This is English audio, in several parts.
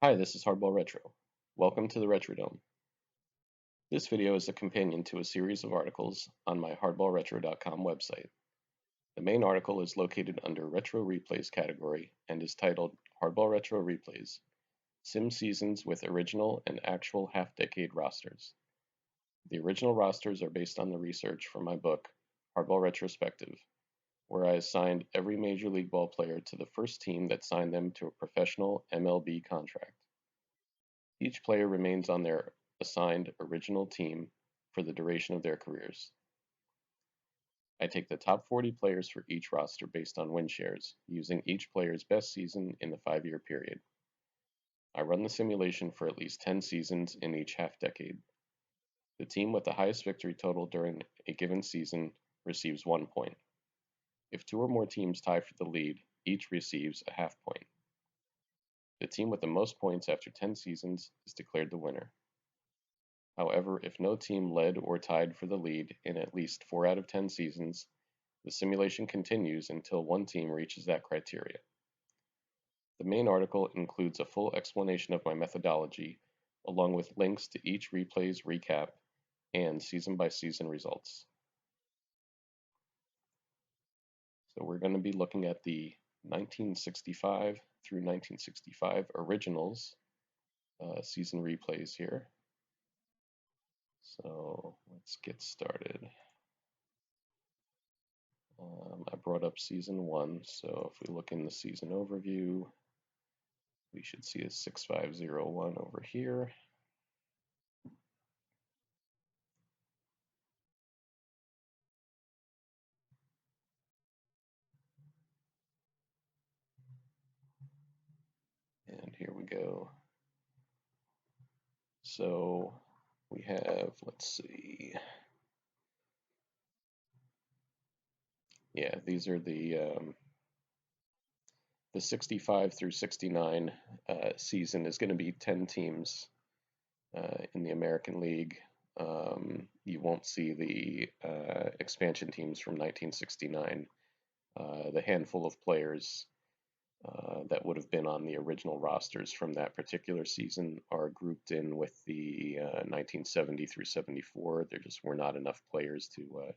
Hi, this is Hardball Retro. Welcome to the Retrodome. This video is a companion to a series of articles on my hardballretro.com website. The main article is located under Retro Replays category and is titled Hardball Retro Replays: Sim Seasons with Original and Actual Half-Decade Rosters. The original rosters are based on the research from my book, Hardball Retrospective, where I assigned every Major League ball player to the first team that signed them to a professional MLB contract. Each player remains on their assigned original team for the duration of their careers. I take the top 40 players for each roster based on win shares, using each player's best season in the 5-year period. I run the simulation for at least 10 seasons in each half-decade. The team with the highest victory total during a given season receives 1 point. If 2 or more teams tie for the lead, each receives a half point. The team with the most points after 10 seasons is declared the winner. However, if no team led or tied for the lead in at least 4 out of 10 seasons, the simulation continues until one team reaches that criteria. The main article includes a full explanation of my methodology, along with links to each replay's recap and season-by-season results. So we're going to be looking at the 1965 through 1965 originals season replays here. So let's get started. I brought up season 1, so if we look in the season overview, we should see a 6501 over here. And here we go. So we have, let's see. Yeah, these are the 65 through 69 season is going to be 10 teams in the American League. You won't see the expansion teams from 1969. The handful of players that would have been on the original rosters from that particular season are grouped in with the 1970 through 74. There just were not enough players to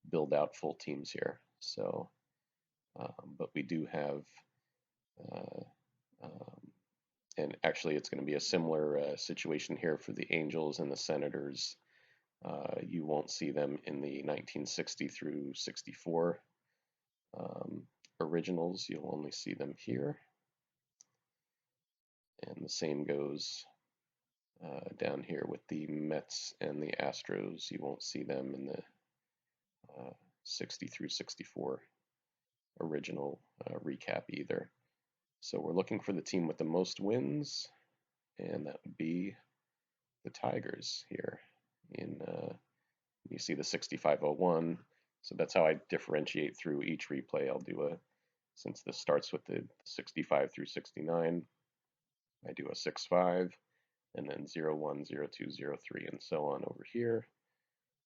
build out full teams here. So, but we do have, and actually it's going to be a similar situation here for the Angels and the Senators. You won't see them in the 1960 through 64 originals. You'll only see them here. And the same goes down here with the Mets and the Astros. You won't see them in the 60 through 64 original recap either. So we're looking for the team with the most wins, and that would be the Tigers here. You see the 6501. So that's how I differentiate through each replay. I'll do since this starts with the 65 through 69, I do a 6-5, and then 0-1, 0-2, 0-3, and so on over here.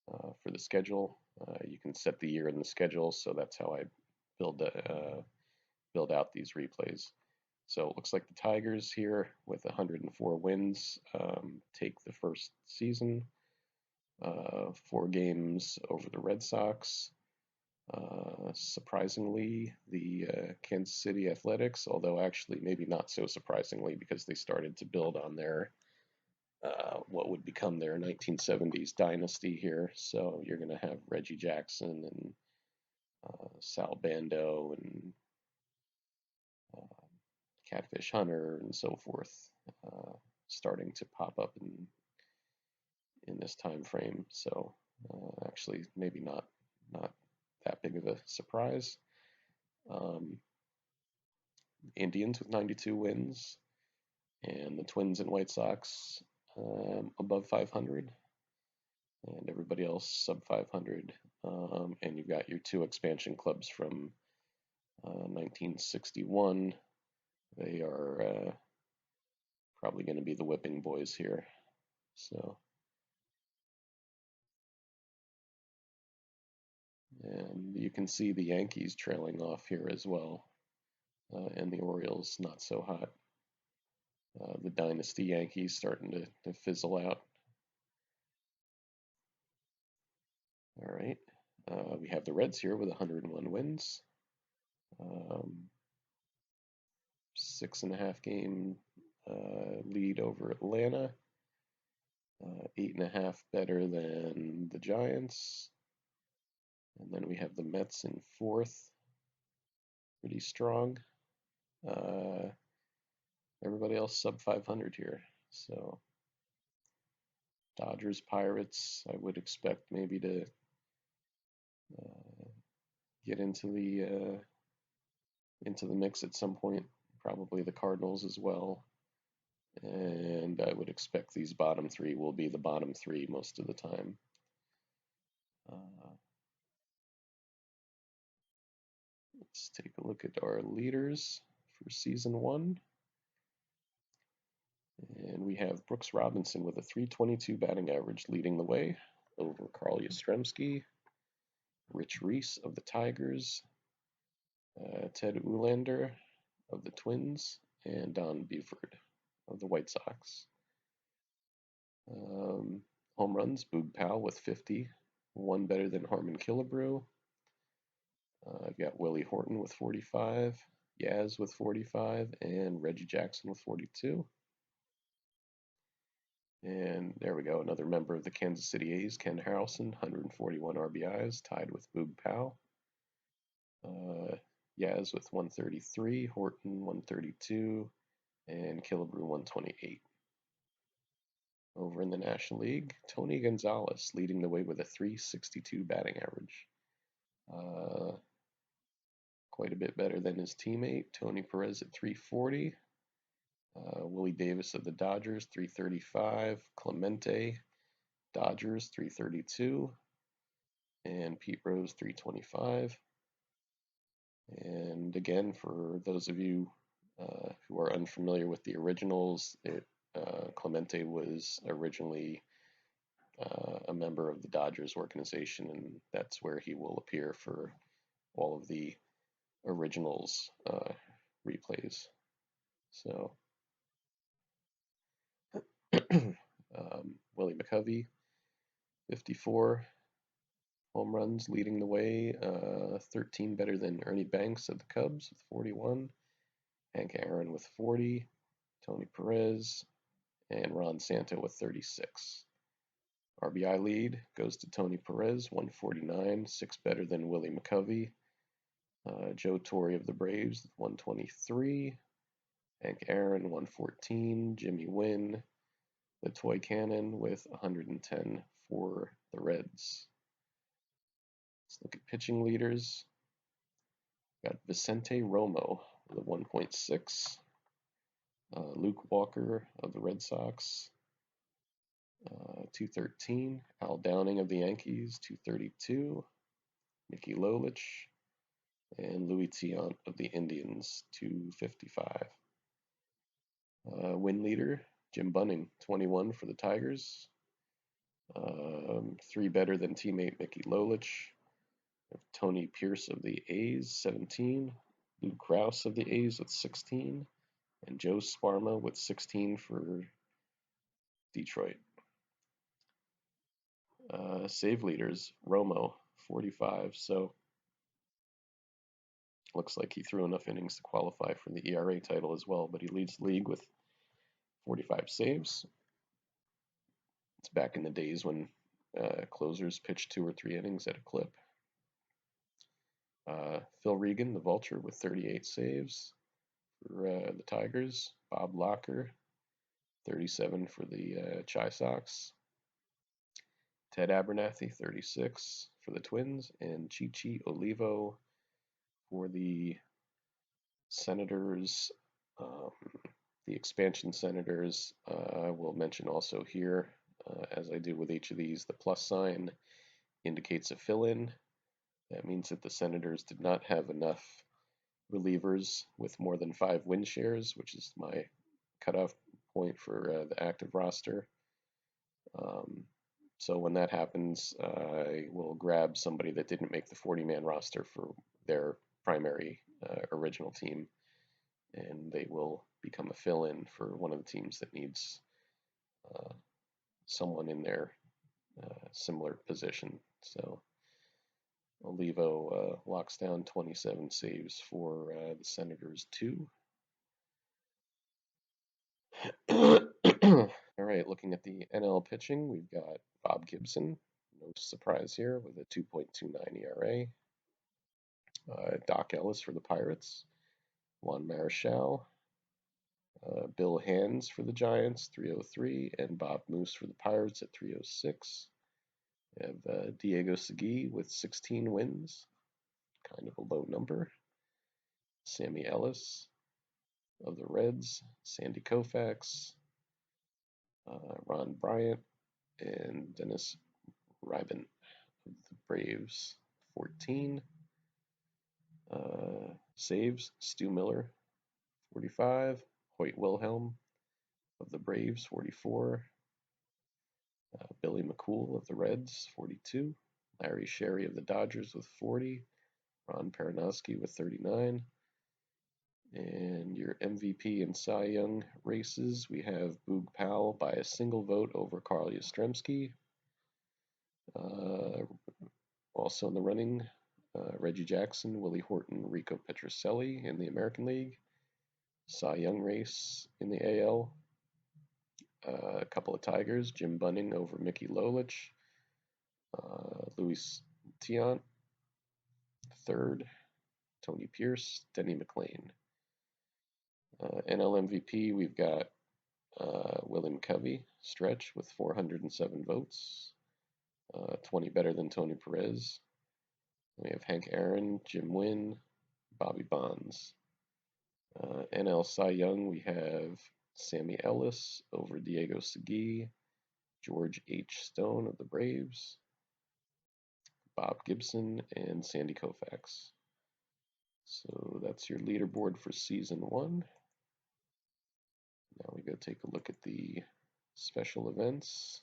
For the schedule, you can set the year in the schedule, so that's how I build out these replays. So it looks like the Tigers here with 104 wins take the first season. 4 games over the Red Sox. Surprisingly, the Kansas City Athletics, although actually maybe not so surprisingly because they started to build on their what would become their 1970s dynasty here. So you're going to have Reggie Jackson and Sal Bando and Catfish Hunter and so forth starting to pop up in this time frame. So actually maybe not that big of a surprise. Indians with 92 wins, and the Twins and White Sox above 500, and everybody else sub 500. And you've got your 2 expansion clubs from 1961. They are probably going to be the whipping boys here. So, and you can see the Yankees trailing off here as well, and the Orioles not so hot. The Dynasty Yankees starting to fizzle out. All right. We have the Reds here with 101 wins. 6.5 game lead over Atlanta. 8.5 better than the Giants. And then we have the Mets in fourth. Pretty strong. Everybody else sub 500 here. So Dodgers, Pirates, I would expect maybe to get into the mix at some point. Probably the Cardinals as well. And I would expect these bottom three will be the bottom three most of the time. Let's take a look at our leaders for season 1. And we have Brooks Robinson with a .322 batting average leading the way over Carl Yastrzemski, Rich Reese of the Tigers, Ted Uhlaender of the Twins, and Don Buford of the White Sox. Home runs, Boog Powell with 50, one better than Harmon Killebrew. I've got Willie Horton with 45, Yaz with 45, and Reggie Jackson with 42. And there we go, another member of the Kansas City A's, Ken Harrelson, 141 RBIs, tied with Boog Powell. Yaz with 133, Horton 132, and Killebrew 128. Over in the National League, Tony Gonzalez leading the way with a .362 batting average. Quite a bit better than his teammate, Tony Perez at .340. Willie Davis of the Dodgers, .335. Clemente, Dodgers, .332. And Pete Rose, .325. And again, for those of you who are unfamiliar with the originals, Clemente was originally a member of the Dodgers organization, and that's where he will appear for all of the originals replays. So Willie McCovey, 54 home runs leading the way, 13 better than Ernie Banks of the Cubs with 41, Hank Aaron with 40, Tony Perez, and Ron Santo with 36. RBI lead goes to Tony Perez, 149, 6 better than Willie McCovey. Joe Torre of the Braves, 123. Hank Aaron, 114. Jimmy Wynn, the Toy Cannon, with 110 for the Reds. Let's look at pitching leaders. Got Vicente Romo with a 1.6. Luke Walker of the Red Sox, 213. Al Downing of the Yankees, 232. Mickey Lolich, and Louis Tiant of the Indians, 255. Win leader, Jim Bunning, 21 for the Tigers. 3 better than teammate Mickey Lolich. Tony Pierce of the A's, 17. Lou Krause of the A's with 16. And Joe Sparma with 16 for Detroit. Save leaders, Romo, 45. So looks like he threw enough innings to qualify for the ERA title as well, but he leads the league with 45 saves. It's back in the days when closers pitched 2 or 3 innings at a clip. Phil Regan, the Vulture, with 38 saves for the Tigers. Bob Locker, 37 for the Chi Sox. Ted Abernathy, 36 for the Twins. And Chichi Olivo for the Senators, the expansion Senators. I will mention also here, as I do with each of these, the plus sign indicates a fill-in. That means that the Senators did not have enough relievers with more than 5 win shares, which is my cutoff point for the active roster. So when that happens, I will grab somebody that didn't make the 40-man roster for their primary original team and they will become a fill-in for one of the teams that needs someone in their similar position. So Olivo locks down 27 saves for the Senators 2. All right, looking at the NL pitching, we've got Bob Gibson, no surprise here, with a 2.29 ERA. Doc Ellis for the Pirates, Juan Marichal, Bill Hands for the Giants, 303, and Bob Moose for the Pirates at 306. We have Diego Segui with 16 wins, kind of a low number. Sammy Ellis of the Reds, Sandy Koufax, Ron Bryant, and Dennis Ryben of the Braves, 14. Saves, Stu Miller, 45. Hoyt Wilhelm of the Braves, 44. Billy McCool of the Reds, 42. Larry Sherry of the Dodgers with 40. Ron Peranowski with 39. And your MVP and Cy Young races, we have Boog Powell by a single vote over Carl Yastrzemski. Also in the running, Reggie Jackson, Willie Horton, Rico Petrocelli in the American League. Cy Young race in the AL. A couple of Tigers, Jim Bunning over Mickey Lolich. Luis Tiant, third. Tony Pierce, Denny McLain. NL MVP, we've got William Covey, stretch with 407 votes, 20 better than Tony Perez. We have Hank Aaron, Jim Wynn, Bobby Bonds. NL Cy Young, we have Sammy Ellis over Diego Segui, George H. Stone of the Braves, Bob Gibson, and Sandy Koufax. So that's your leaderboard for season 1. Now we go take a look at the special events.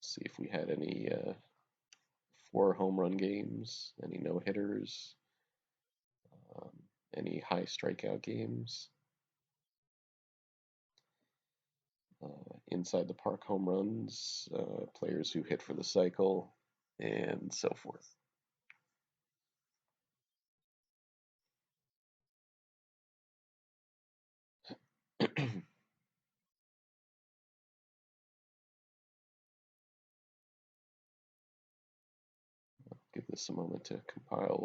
See if we had any 4 home run games, any no hitters, any high strikeout games, inside the park home runs, players who hit for the cycle, and so forth. Give this a moment to compile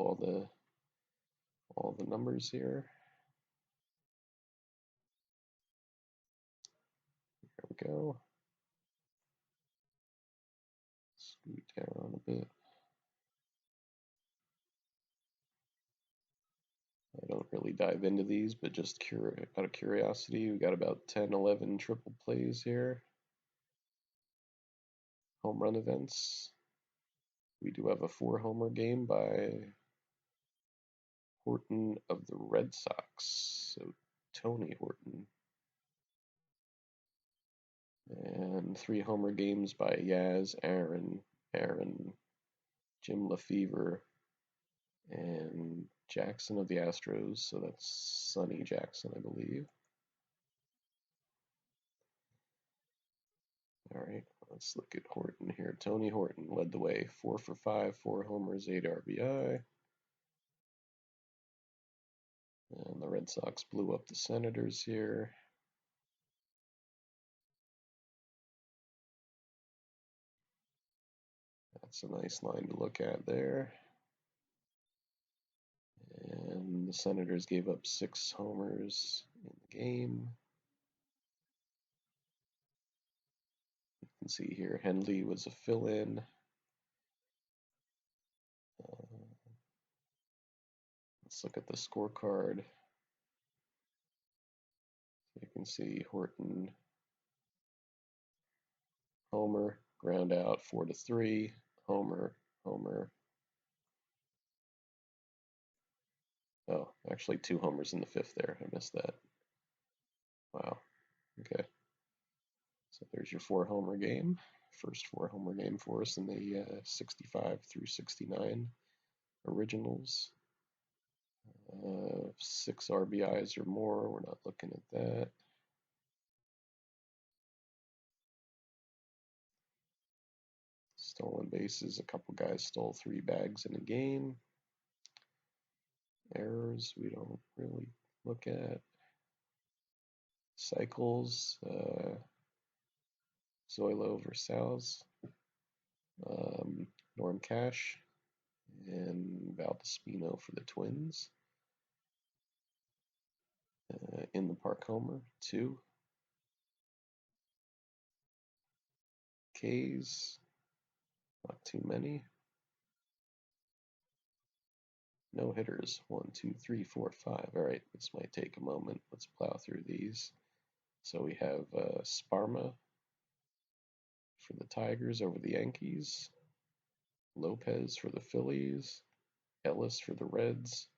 all the numbers here. There we go. Scoot down a bit. I don't really dive into these, but just out of curiosity, we got about 10, 11 triple plays here. Home run events. We do have a 4-homer game by Horton of the Red Sox. So Tony Horton. And 3-homer games by Yaz, Aaron, Jim Lefevre, and Jackson of the Astros. So that's Sonny Jackson, I believe. All right, let's look at Horton here. Tony Horton led the way, 4 for 5, 4 homers, 8 RBI. And the Red Sox blew up the Senators here. That's a nice line to look at there. And the Senators gave up 6 homers in the game. You can see here Henley was a fill-in. Let's look at the scorecard. You can see Horton, homer, ground out, 4-3, homer. Oh, actually 2 homers in the 5th there. I missed that. Wow. Okay. So there's your 4-homer game. First 4-homer game for us in the 65 through 69 originals. 6 RBIs or more, we're not looking at that. Stolen bases, a couple guys stole 3 bags in a game. Errors, we don't really look at. Cycles, Zoilo Versals, Norm Cash, and Valdespino for the Twins. In the Park Homer, 2. K's, not too many. No hitters, 1, 2, 3, 4, 5. All right, this might take a moment. Let's plow through these. So we have Sparma for the Tigers over the Yankees, Lopez for the Phillies, Ellis for the Reds,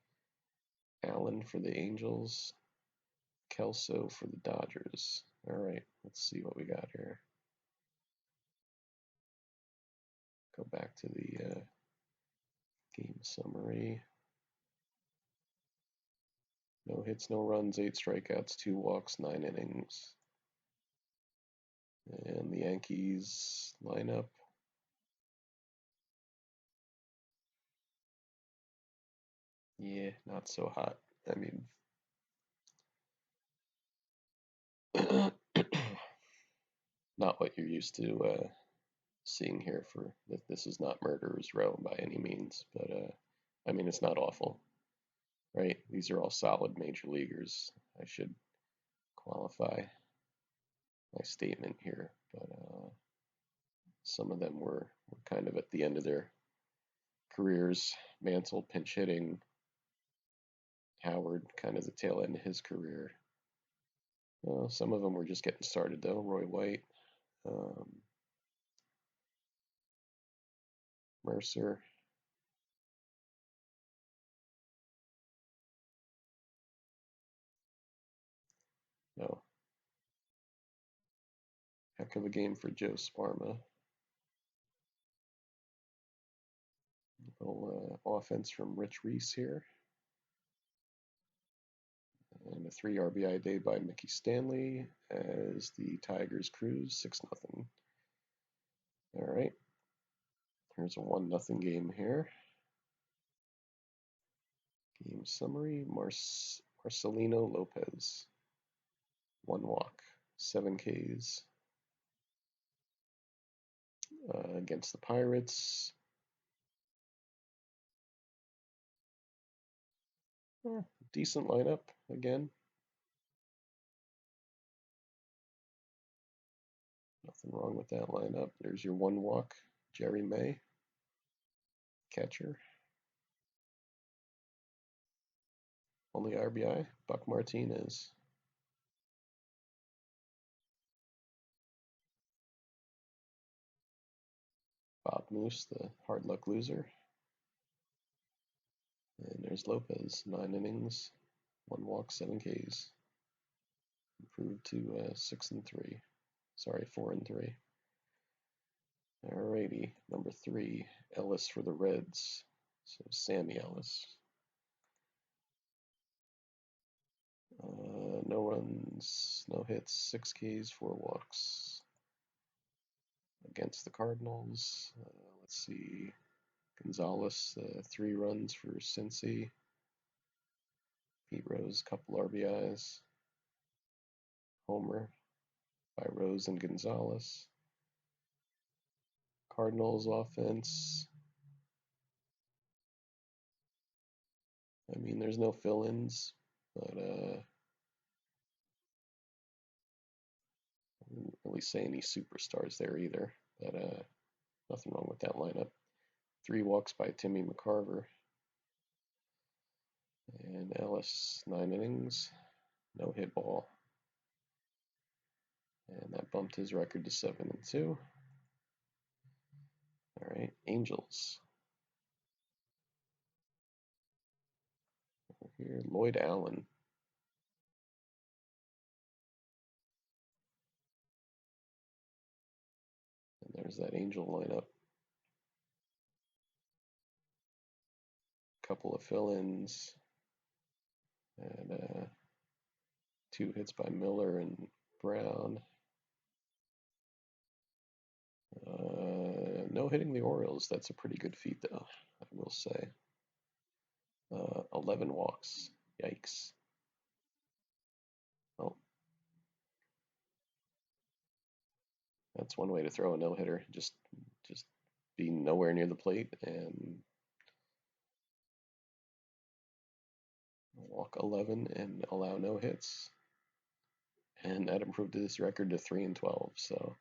Allen for the Angels, Kelso for the Dodgers. All right, let's see what we got here. Go back to the game summary. No hits, no runs, 8 strikeouts, 2 walks, 9 innings. And the Yankees lineup. Yeah, not so hot. I mean, not what you're used to seeing here. For this is not murderer's row by any means, but I mean, it's not awful, right? These are all solid major leaguers. I should qualify my statement here, but some of them were kind of at the end of their careers. Mantle pinch hitting, Howard kind of the tail end of his career. Some of them were just getting started though. Roy White, Mercer. No. Heck of a game for Joe Sparma. Little offense from Rich Reese here. And a 3 RBI day by Mickey Stanley as the Tigers cruise 6-0. All right. Here's a 1-0 game here. Game summary, Marcelino Lopez. 1 walk, 7 Ks. Against the Pirates. Decent lineup again. Nothing wrong with that lineup. There's your 1 walk, Jerry May, catcher. Only RBI, Buck Martinez. Bob Moose, the hard luck loser. And there's Lopez, 9 innings, 1 walk, 7 Ks. Improved to 6-3. Sorry, 4-3. Alrighty, number 3, Ellis for the Reds. So Sammy Ellis. No runs, no hits, 6 Ks, 4 walks. Against the Cardinals, let's see. Gonzalez, 3 runs for Cincy. Pete Rose, couple RBIs. Homer by Rose and Gonzalez. Cardinals offense. I mean, there's no fill-ins, but I wouldn't really say any superstars there either. But nothing wrong with that lineup. 3 walks by Timmy McCarver. And Ellis, 9 innings, no hit ball. And that bumped his record to 7-2. All right, Angels. Over here, Lloyd Allen. And there's that Angel lineup. Couple of fill-ins. And 2 hits by Miller and Brown. No hitting the Orioles. That's a pretty good feat, though, I will say. 11 walks. Yikes. Well, that's one way to throw a no-hitter. Just be nowhere near the plate and walk 11 and allow no hits. And that improved his record to 3-12. So,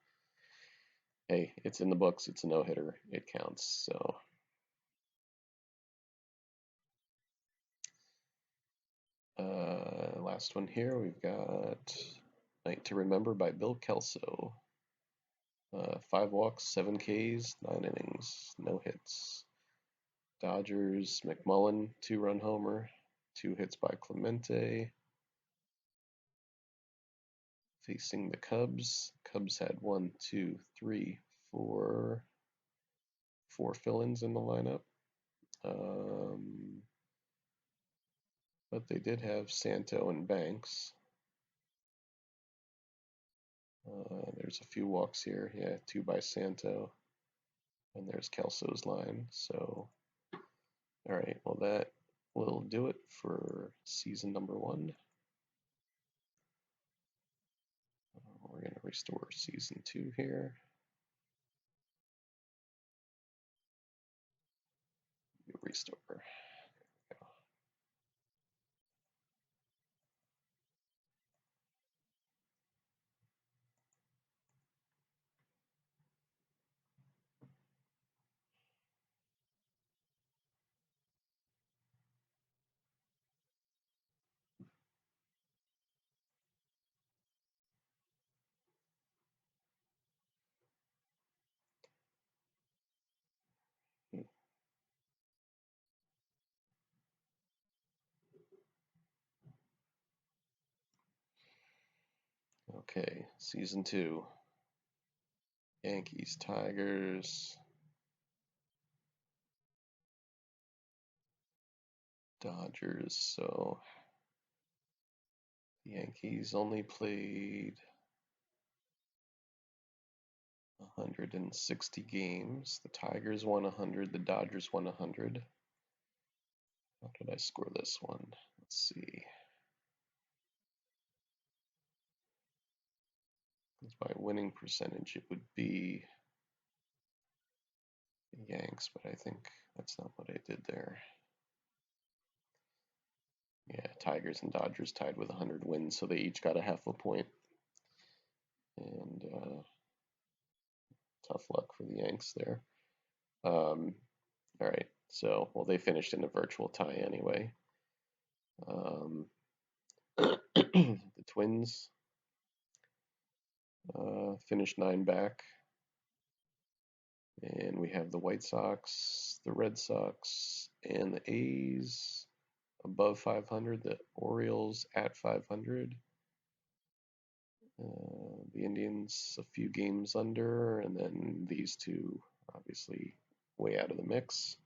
hey, it's in the books. It's a no-hitter. It counts. So, last one here, we've got Night to Remember by Bill Kelso. 5 walks, 7 Ks, 9 innings, no hits. Dodgers, McMullen, 2-run homer, 2 hits by Clemente. Facing the Cubs. Cubs had 1, 2, 3, 4 fill-ins in the lineup. But they did have Santo and Banks. There's a few walks here. Yeah, 2 by Santo. And there's Kelso's line. So, all right, well, that will do it for season number 1. We're going to restore season 2 here. Restore. Okay, season 2. Yankees, Tigers, Dodgers. So the Yankees only played 160 games. The Tigers won 100. The Dodgers won 100. How did I score this one? Let's see. By winning percentage, it would be the Yanks, but I think that's not what I did there. Yeah, Tigers and Dodgers tied with 100 wins, so they each got a half a point. And tough luck for the Yanks there. All right, so, well, they finished in a virtual tie anyway. The Twins finished 9 back. And we have the White Sox, the Red Sox, and the A's above 500, the Orioles at 500. The Indians a few games under, and then these two obviously way out of the mix.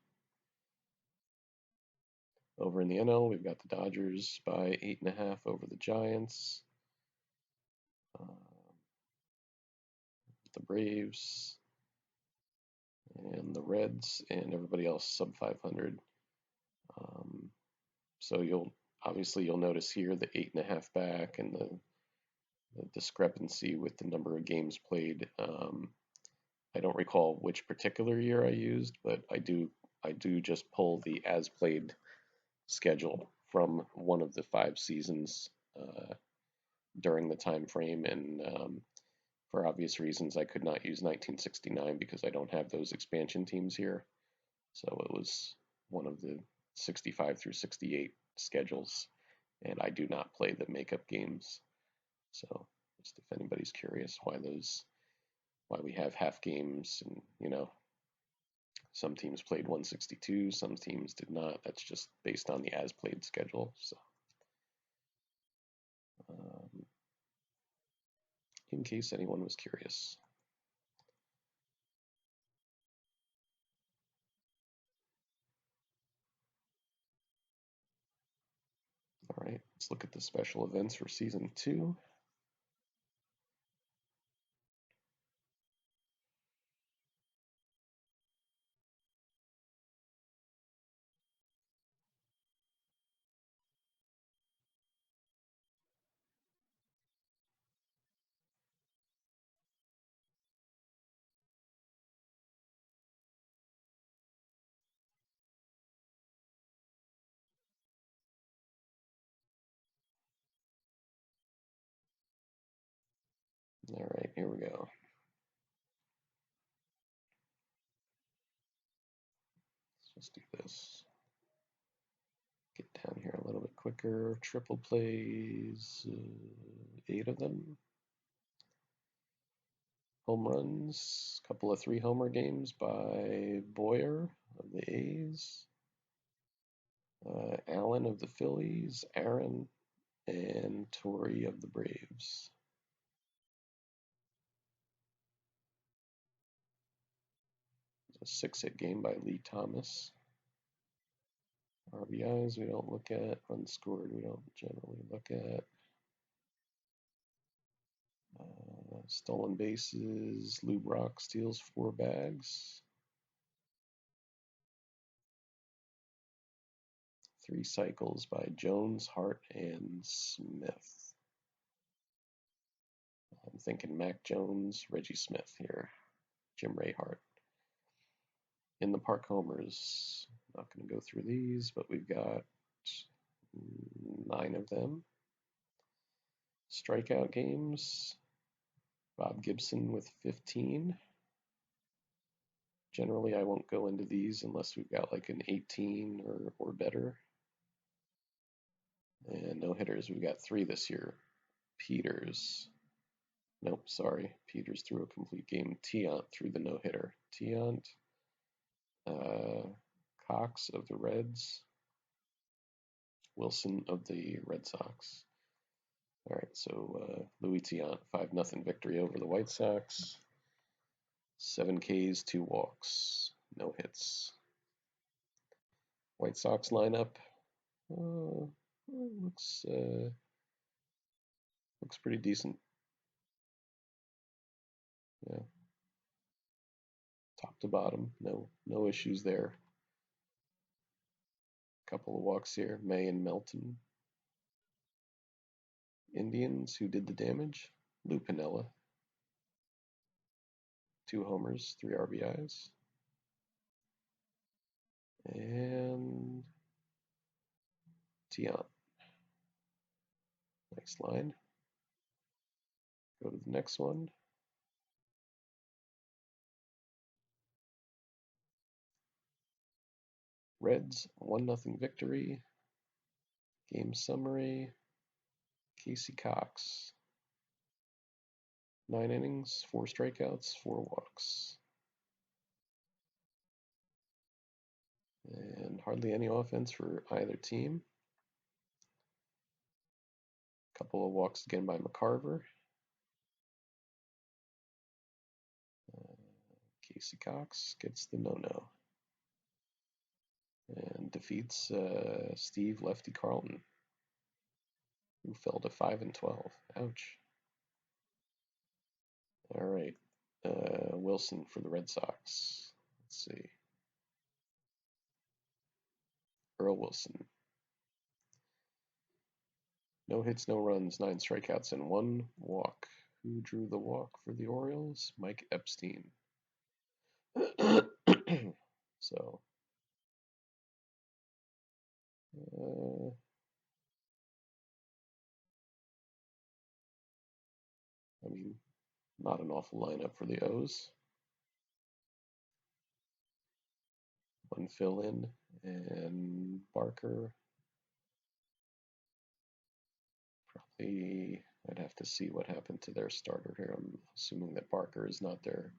Over in the NL, we've got the Dodgers by 8.5 over the Giants. The Braves and the Reds and everybody else sub 500. So you'll notice here the 8.5 back and the discrepancy with the number of games played. I don't recall which particular year I used, but I do just pull the as played schedule from one of the 5 seasons during the time frame, and for obvious reasons, I could not use 1969 because I don't have those expansion teams here. So it was one of the 65 through 68 schedules, and I do not play the makeup games. So just if anybody's curious why we have half games, and some teams played 162, some teams did not. That's just based on the as played schedule. So in case anyone was curious. All right. Let's look at the special events for Season 2. All right, here we go. Let's just do this. Get down here a little bit quicker. Triple plays, 8 of them. Home runs, a couple of 3-homer games by Boyer of the A's, Allen of the Phillies, Aaron, and Torrey of the Braves. A 6-hit game by Lee Thomas. RBIs we don't look at. Unscored we don't generally look at. Stolen bases, Lou Brock steals 4 bags. 3 cycles by Jones, Hart, and Smith. I'm thinking Mac Jones, Reggie Smith here. Jim Ray Hart. In the park homers, not going to go through these, but we've got 9 of them. Strikeout games, Bob Gibson with 15. Generally, I won't go into these unless we've got like an 18 or better. And no hitters, we've got 3 this year. Peters. Nope, sorry. Peters threw a complete game. Tiant threw the no-hitter. Tiant. Cox of the Reds. Wilson of the Red Sox. All right, so Louis Tiant, 5-0 victory over the White Sox. 7 Ks, 2 walks, no hits. White Sox lineup looks pretty decent. Yeah, top to bottom, no issues there. Couple of walks here, May and Melton. Indians, who did the damage? Lou Piniella. 2 homers, 3 RBIs. And Tiant. Nice line. Go to the next one. Reds, 1-0 victory. Game summary. Casey Cox. 9 innings, 4 strikeouts, 4 walks. And hardly any offense for either team. Couple of walks again by McCarver. Casey Cox gets the no-no. And defeats Steve Lefty Carlton, who fell to 5-12. Ouch. All right. Wilson for the Red Sox. Let's see. Earl Wilson. No hits, no runs, 9 strikeouts, and 1 walk. Who drew the walk for the Orioles? Mike Epstein. So, I mean, not an awful lineup for the O's. 1 fill-in, and Barker. Probably, I'd have to see what happened to their starter here. I'm assuming that Barker is not their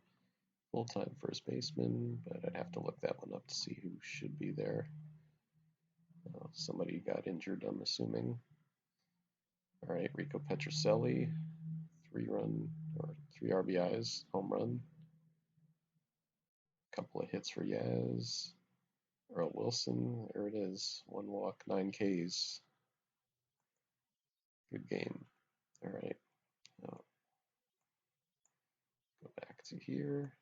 full-time first baseman, but I'd have to look that one up to see who should be there. Somebody got injured, I'm assuming. All right, Rico Petrocelli, 3 RBIs, home run. Couple of hits for Yaz. Earl Wilson, there it is, 1 walk, 9 Ks. Good game. All right. Now go back to here.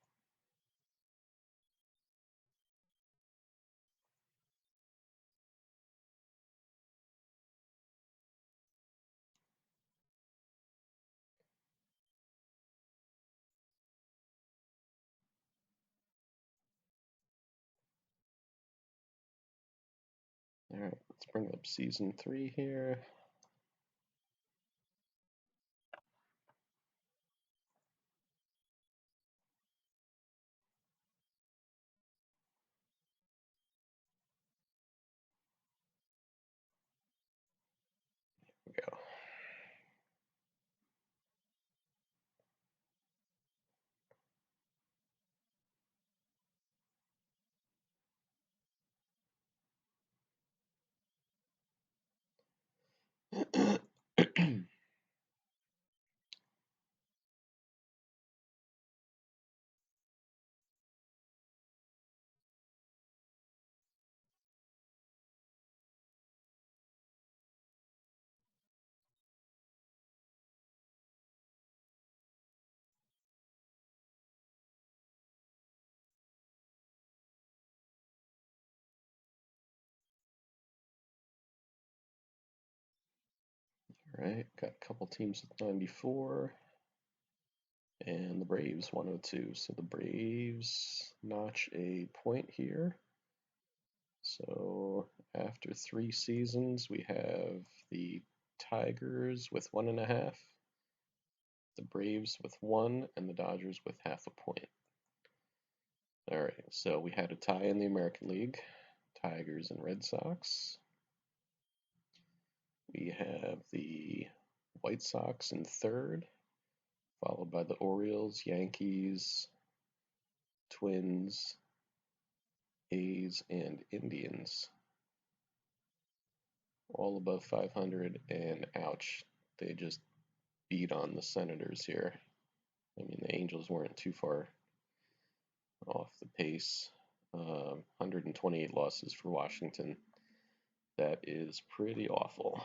All right, let's bring up season 3 here. Here we go. All right, got a couple teams with 94. And the Braves 102. So the Braves notch a point here. So after 3 seasons, we have the Tigers with 1.5, the Braves with 1, and the Dodgers with half a point. All right, so we had a tie in the American League, Tigers and Red Sox. We have the White Sox in third, followed by the Orioles, Yankees, Twins, A's, and Indians. All above 500, and ouch, they just beat on the Senators here. I mean, the Angels weren't too far off the pace. 128 losses for Washington. That is pretty awful.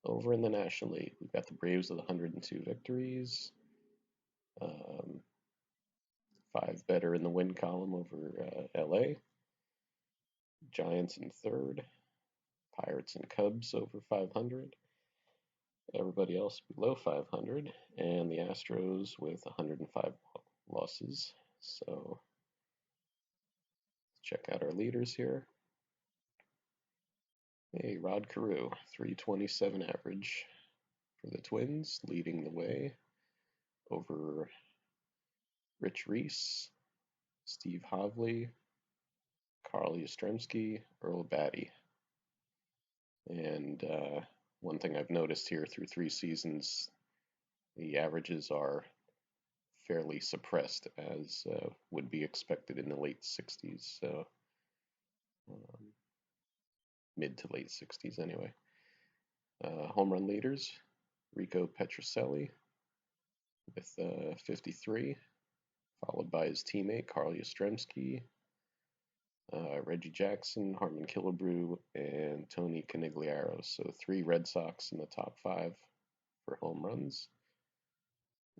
Over in the National League, we've got the Braves with 102 victories. 5 better in the win column over LA. Giants in third. Pirates and Cubs over 500. Everybody else below 500. And the Astros with 105 losses. So let's check out our leaders here. Hey, Rod Carew, 327 average for the Twins, leading the way over Rich Reese, Steve Hovley, Carl Yastrzemski, Earl Batty. And one thing I've noticed here through 3 seasons, the averages are fairly suppressed, as would be expected in the late 60s. So mid to late 60s anyway. Home run leaders, Rico Petrocelli with 53, followed by his teammate Carl Yastrzemski, Reggie Jackson, Harmon Killebrew, and Tony Conigliaro. So 3 Red Sox in the top 5 for home runs,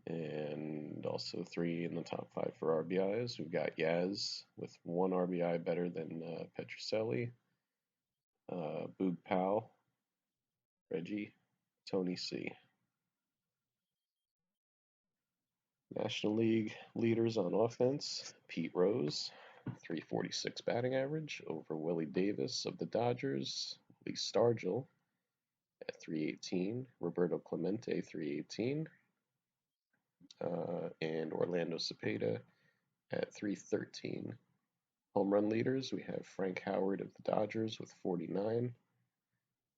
and also 3 in the top 5 for RBIs. We've got Yaz with 1 RBI better than Petrocelli, Boog Powell, Reggie, Tony C. National League leaders on offense, Pete Rose, 346 batting average over Willie Davis of the Dodgers, Lee Stargell at 318, Roberto Clemente 318, and Orlando Cepeda at 313. Home run leaders, we have Frank Howard of the Dodgers with 49,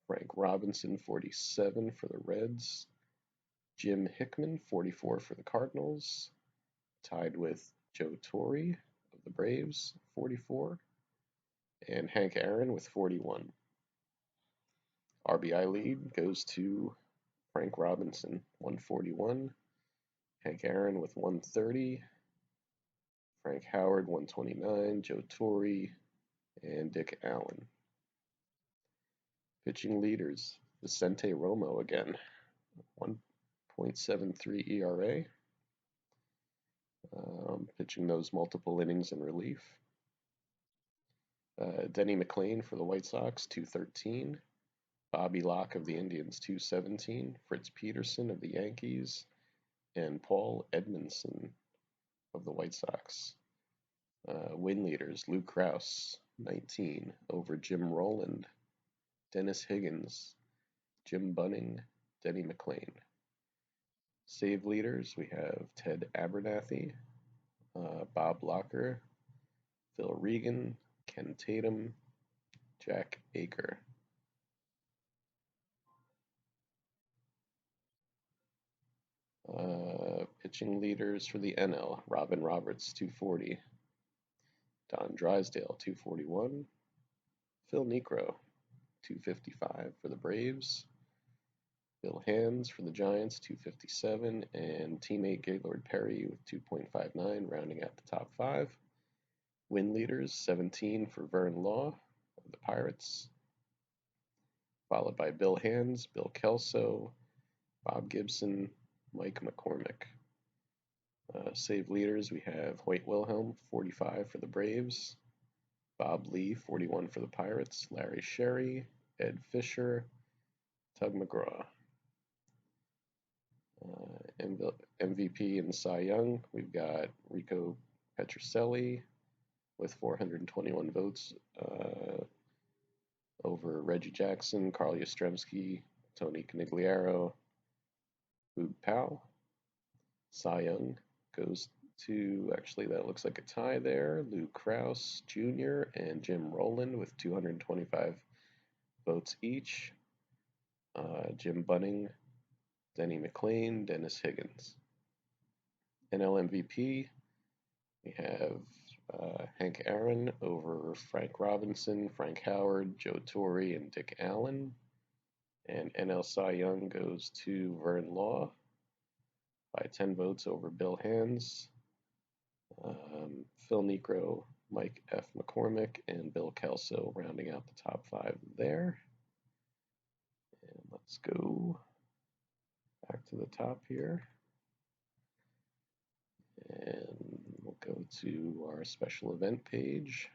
Frank Robinson 47 for the Reds, Jim Hickman 44 for the Cardinals, tied with Joe Torre of the Braves 44, and Hank Aaron with 41. RBI lead goes to Frank Robinson 141, Hank Aaron with 130, Frank Howard 129, Joe Torre, and Dick Allen. Pitching leaders, Vicente Romo again, 1.73 ERA. Pitching those multiple innings in relief. Denny McLain for the White Sox, 213. Bobby Locke of the Indians, 217. Fritz Peterson of the Yankees, and Paul Edmondson of the White Sox. Win leaders, Lou Krause, 19, over Jim Rowland, Dennis Higgins, Jim Bunning, Denny McLain. Save leaders, we have Ted Abernathy, Bob Locker, Phil Regan, Ken Tatum, Jack Aker. Pitching leaders for the NL, Robin Roberts, 240. Don Drysdale, 241. Phil Niekro, 255 for the Braves. Bill Hands for the Giants, 257. And teammate Gaylord Perry with 2.59, rounding out the top 5. Win leaders, 17 for Vern Law of the Pirates, followed by Bill Hands, Bill Kelso, Bob Gibson, Mike McCormick. Save leaders, we have Hoyt Wilhelm, 45 for the Braves, Bob Lee, 41 for the Pirates, Larry Sherry, Ed Fisher, Tug McGraw. MVP and Cy Young, we've got Rico Petrocelli with 421 votes over Reggie Jackson, Carl Yastrzemski, Tony Conigliaro, Boog Powell. Cy Young goes to, actually that looks like a tie there, Lou Krause Jr. and Jim Rowland with 225 votes each. Jim Bunning, Denny McLain, Dennis Higgins. NL MVP, we have Hank Aaron over Frank Robinson, Frank Howard, Joe Torre, and Dick Allen. And NL Cy Young goes to Vern Law by 10 votes over Bill Hands, Phil Niekro, Mike F. McCormick, and Bill Kelso rounding out the top 5 there. And let's go back to the top here. And we'll go to our special event page.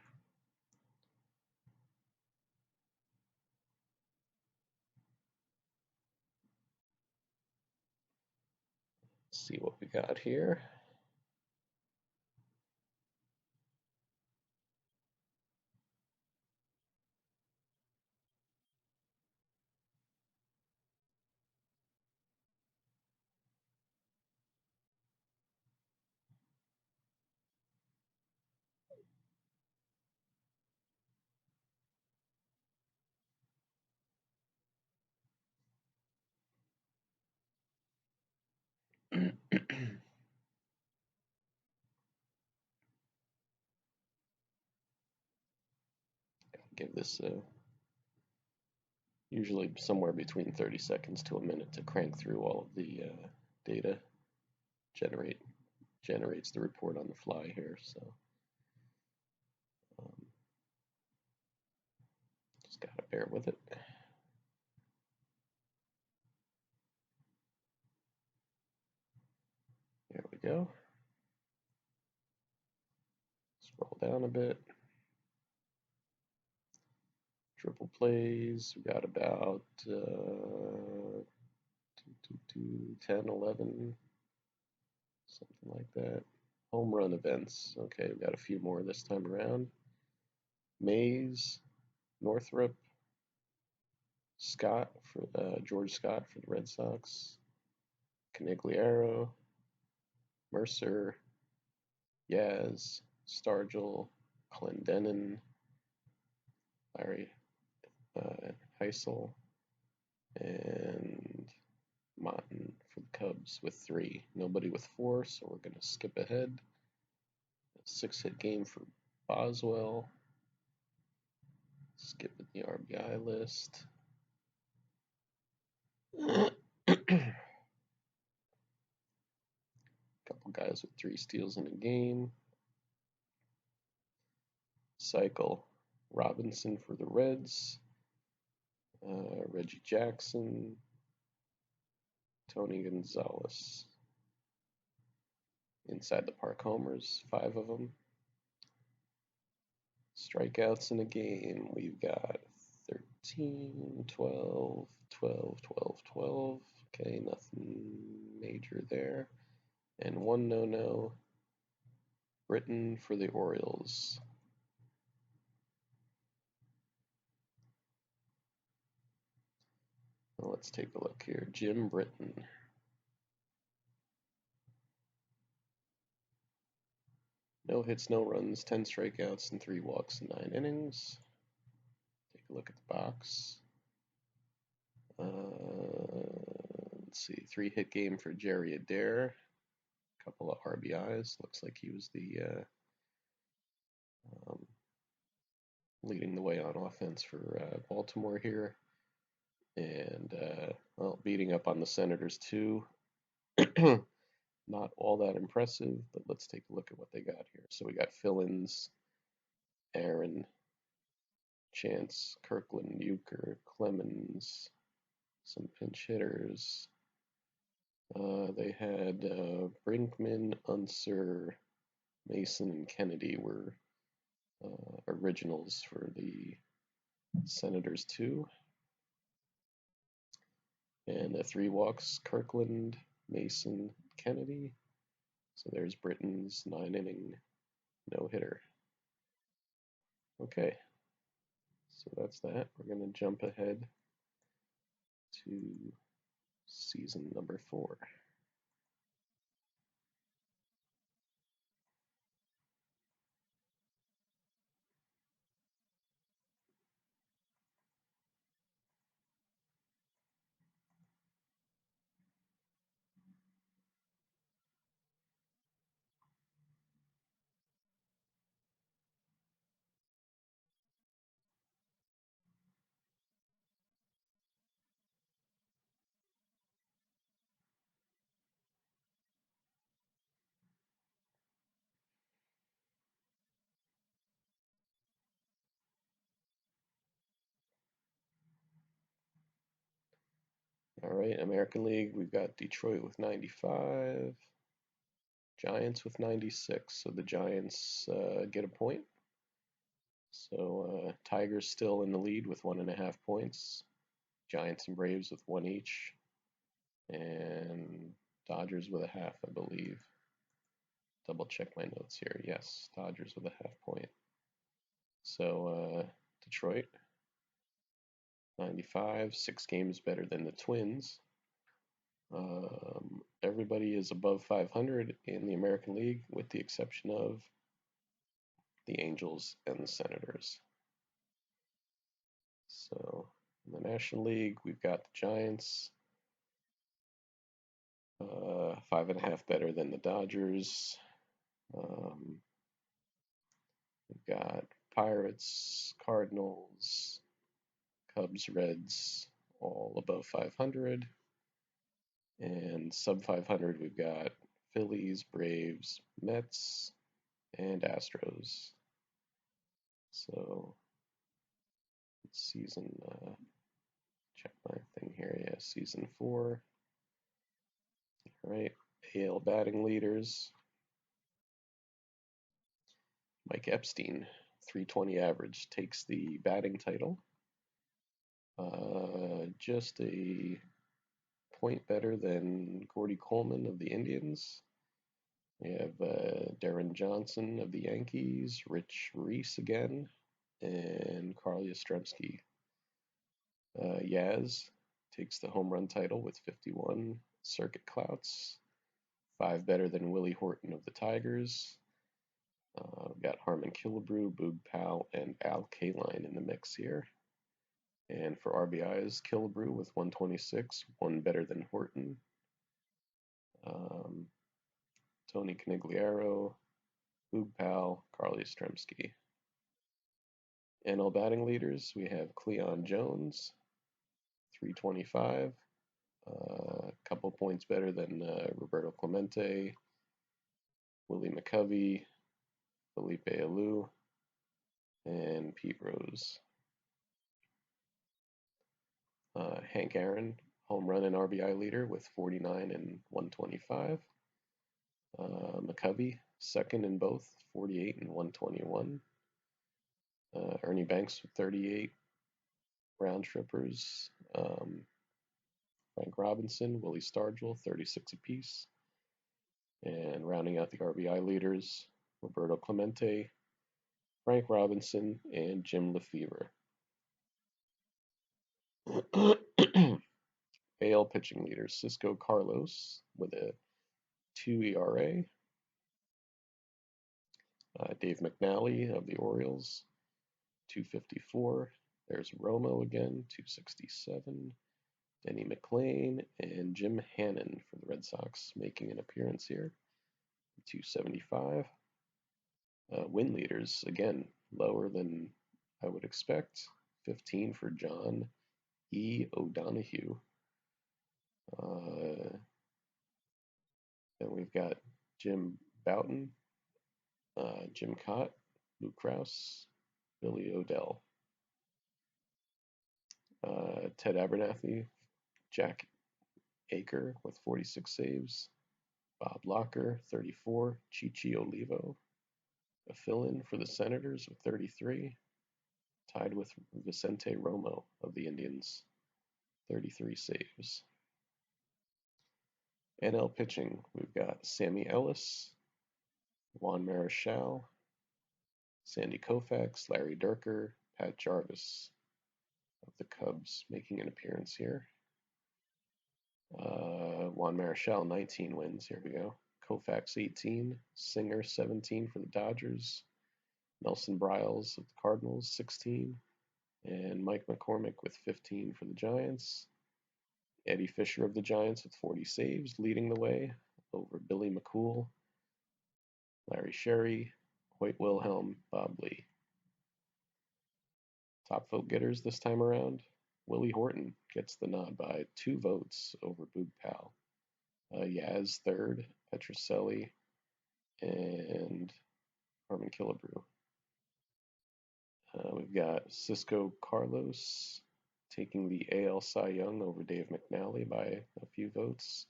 Let's see what we got here. Give this usually somewhere between 30 seconds to a minute to crank through all of the data. Generates the report on the fly here, so just gotta bear with it. There we go. Scroll down a bit. Triple plays, we got about 10, 11, something like that. Home run events. Okay, we got a few more this time around. Mays, Northrup, Scott for George Scott for the Red Sox, Conigliaro, Mercer, Yaz, Stargell, Clendenin, Larry Heisel, and Martin for the Cubs with 3. Nobody with 4, so we're going to skip ahead. A 6-hit game for Boswell. Skip the RBI list. Couple guys with 3 steals in a game. Cycle. Robinson for the Reds. Reggie Jackson, Tony Gonzalez. Inside the park homers, 5 of them. Strikeouts in a game, we've got 13, 12, 12, 12, 12. Okay, nothing major there. And 1 no-no. Britton for the Orioles. Well, let's take a look here. Jim Britton. No hits, no runs, 10 strikeouts, and 3 walks in 9 innings. Take a look at the box. Let's see, 3-hit game for Jerry Adair. A couple of RBIs. Looks like he was the leading the way on offense for Baltimore here. And, well, beating up on the Senators too. Not all that impressive, but let's take a look at what they got here. So we got fill-ins, Aaron, Chance, Kirkland, Euchre, Clemens, some pinch hitters. They had Brinkman, Unser, Mason, and Kennedy were originals for the Senators too. And the 3 walks, Kirkland, Mason, Kennedy. So there's Britton's 9-inning no-hitter. Okay, so that's that. We're going to jump ahead to season number 4. All right, American League, we've got Detroit with 95, Giants with 96. So the Giants get a point. So Tigers still in the lead with 1.5 points. Giants and Braves with 1 each. And Dodgers with a half, I believe. Double check my notes here. Yes, Dodgers with a half point. So Detroit, 95, 6 games better than the Twins. Everybody is above 500 in the American League with the exception of the Angels and the Senators. So in the National League, we've got the Giants, 5.5 better than the Dodgers. We've got Pirates, Cardinals, Cubs, Reds, all above 500. And sub 500, we've got Phillies, Braves, Mets, and Astros. So season, check my thing here. Yeah, season 4. All right, AL batting leaders. Mike Epstein, 320 average, takes the batting title. Just a point better than Gordy Coleman of the Indians. We have Darren Johnson of the Yankees, Rich Reese again, and Carl Yastrzemski. Yaz takes the home run title with 51 circuit clouts, 5 better than Willie Horton of the Tigers. We've got Harmon Killebrew, Boog Powell, and Al Kaline in the mix here. And for RBIs, Killebrew with 126, 1 better than Horton. Tony Canigliaro, Boog Powell, Carl Yastrzemski. NL batting leaders, we have Cleon Jones, 325, a couple points better than Roberto Clemente, Willie McCovey, Felipe Alou, and Pete Rose. Hank Aaron, home run and RBI leader with 49 and 125. McCovey, second in both, 48 and 121. Ernie Banks with 38 round trippers. Frank Robinson, Willie Stargell, 36 apiece. And rounding out the RBI leaders, Roberto Clemente, Frank Robinson, and Jim Lefevre. AL pitching leaders, Cisco Carlos with a 2 ERA. Dave McNally of the Orioles, 254. There's Romo again, 267. Denny McLain and Jim Hannon for the Red Sox making an appearance here, 275. Win leaders, again, lower than I would expect, 15 for John E. O'Donohue. Then we've got Jim Bouton, Jim Cott, Lou Krause, Billy Odell. Ted Abernathy, Jack Aker with 46 saves, Bob Locker, 34, Chichi Olivo, a fill-in for the Senators with 33, tied with Vicente Romo of the Indians, 33 saves. NL pitching, we've got Sammy Ellis, Juan Marichal, Sandy Koufax, Larry Dierker, Pat Jarvis of the Cubs making an appearance here. Juan Marichal, 19 wins. Here we go. Koufax, 18. Singer, 17 for the Dodgers. Nelson Briles of the Cardinals, 16. And Mike McCormick with 15 for the Giants. Eddie Fisher of the Giants with 40 saves, leading the way over Billy McCool, Larry Sherry, Hoyt Wilhelm, Bob Lee. Top vote getters this time around, Willie Horton gets the nod by 2 votes over Boog Powell. Yaz third, Petrocelli, and Harmon Killebrew. We've got Cisco Carlos taking the AL Cy Young over Dave McNally by a few votes.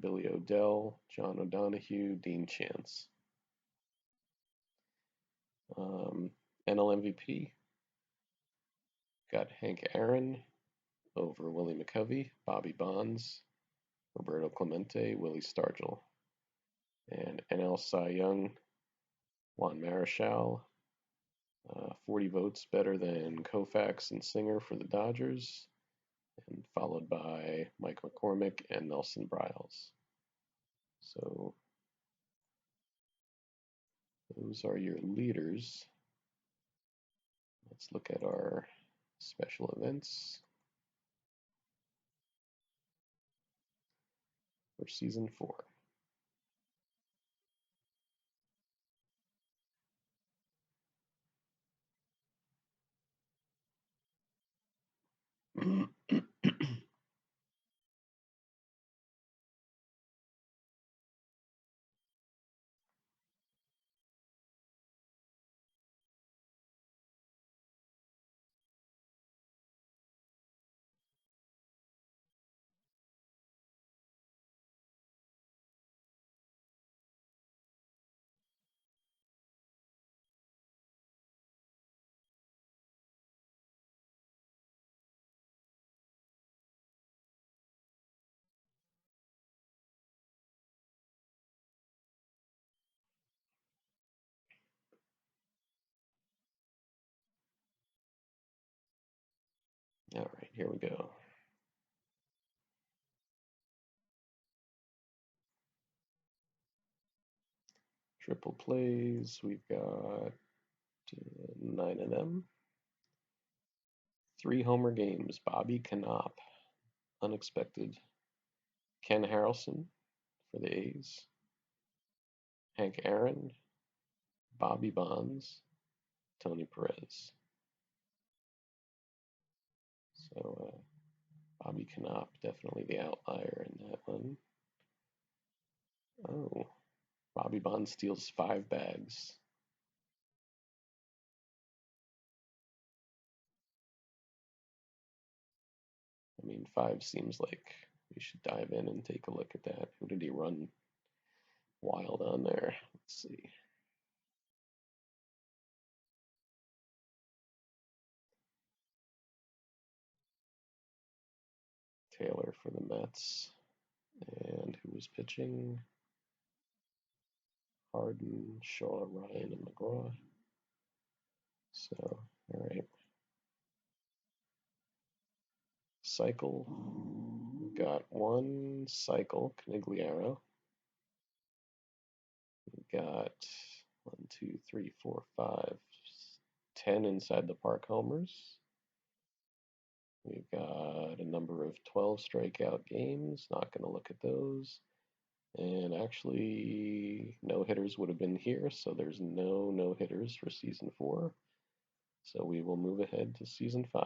Billy Odell, John O'Donohue, Dean Chance. NL MVP, got Hank Aaron over Willie McCovey, Bobby Bonds, Roberto Clemente, Willie Stargell. And NL Cy Young, Juan Marichal, 40 votes better than Koufax and Singer for the Dodgers, and followed by Mike McCormick and Nelson Briles. So those are your leaders. Let's look at our special events for Season 4. All right, here we go. Triple plays, we've got 9 of them. 3 homer games, Bobby Knopp, unexpected. Ken Harrelson for the A's. Hank Aaron, Bobby Bonds, Tony Perez. So Bobby Knopp, definitely the outlier in that one. Oh, Bobby Bonds steals 5 bags. I mean, 5 seems like we should dive in and take a look at that. Who did he run wild on there? Let's see. Taylor for the Mets. And who was pitching? Harden, Shaw, Ryan, and McGraw. So, all right. Cycle. We've got one cycle, Canigliaro. We've got 1, 2, 3, 4, 5, 10 inside the park homers. We've got a number of 12 strikeout games. Not going to look at those. And actually, no hitters would have been here, so there's no hitters for season 4. So we will move ahead to season 5.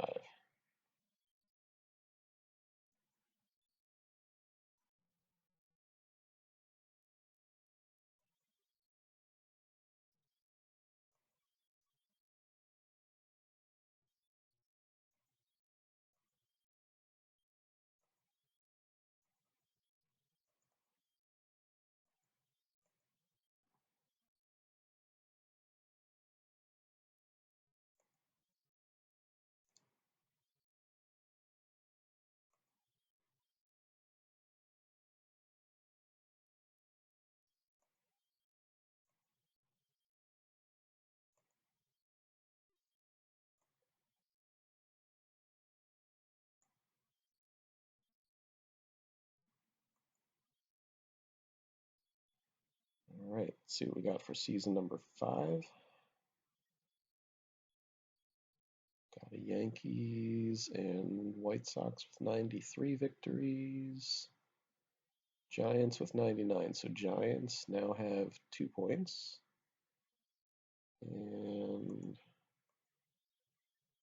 All right, let's see what we got for season number 5. Got a Yankees and White Sox with 93 victories. Giants with 99. So Giants now have 2 points. And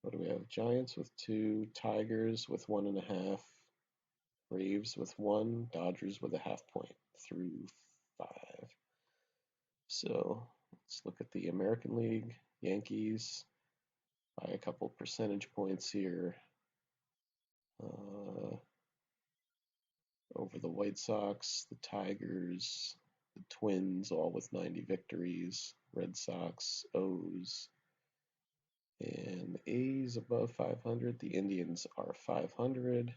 what do we have? Giants with 2, Tigers with 1.5, Braves with 1, Dodgers with a half point through 5. So let's look at the American League. Yankees by a couple percentage points here over the White Sox, the Tigers, the Twins, all with 90 victories, Red Sox, O's, and the A's above 500. The Indians are 500.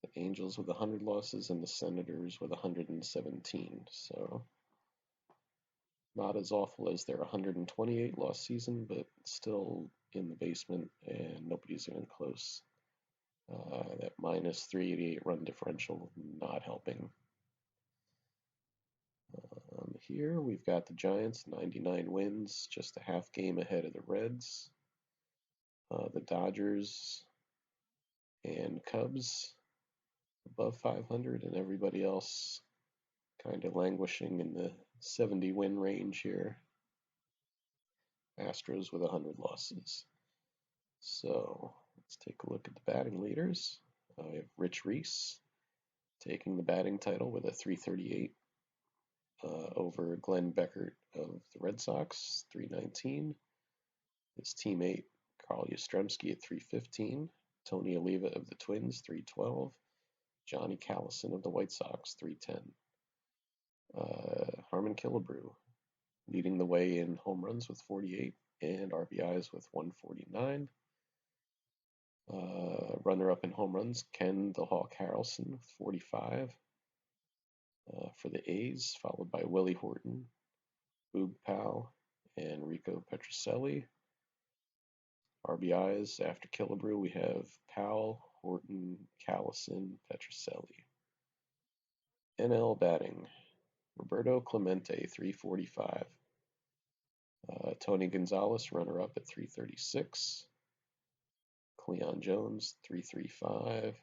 The Angels with 100 losses, and the Senators with 117. So not as awful as their 128 loss season, but still in the basement, and nobody's even close. That minus 388 run differential not helping. Here we've got the Giants, 99 wins, just a half game ahead of the Reds. The Dodgers and Cubs above 500, and everybody else kind of languishing in the 70 win range here. Astros with 100 losses. So let's take a look at the batting leaders. We have Rich Reese taking the batting title with a 338 over Glenn Beckert of the Red Sox, 319. His teammate Carl Yastrzemski at 315. Tony Oliva of the Twins, 312. Johnny Callison of the White Sox, 310. Harmon Killebrew leading the way in home runs with 48 and RBIs with 149. Runner-up in home runs, Ken the Hawk Harrelson with 45 for the A's, followed by Willie Horton, Boog Powell, and Rico Petrocelli. RBIs after Killebrew, we have Powell, Horton, Callison, Petrocelli. NL batting, Roberto Clemente, 345. Tony Gonzalez, runner-up at 336. Cleon Jones, 335.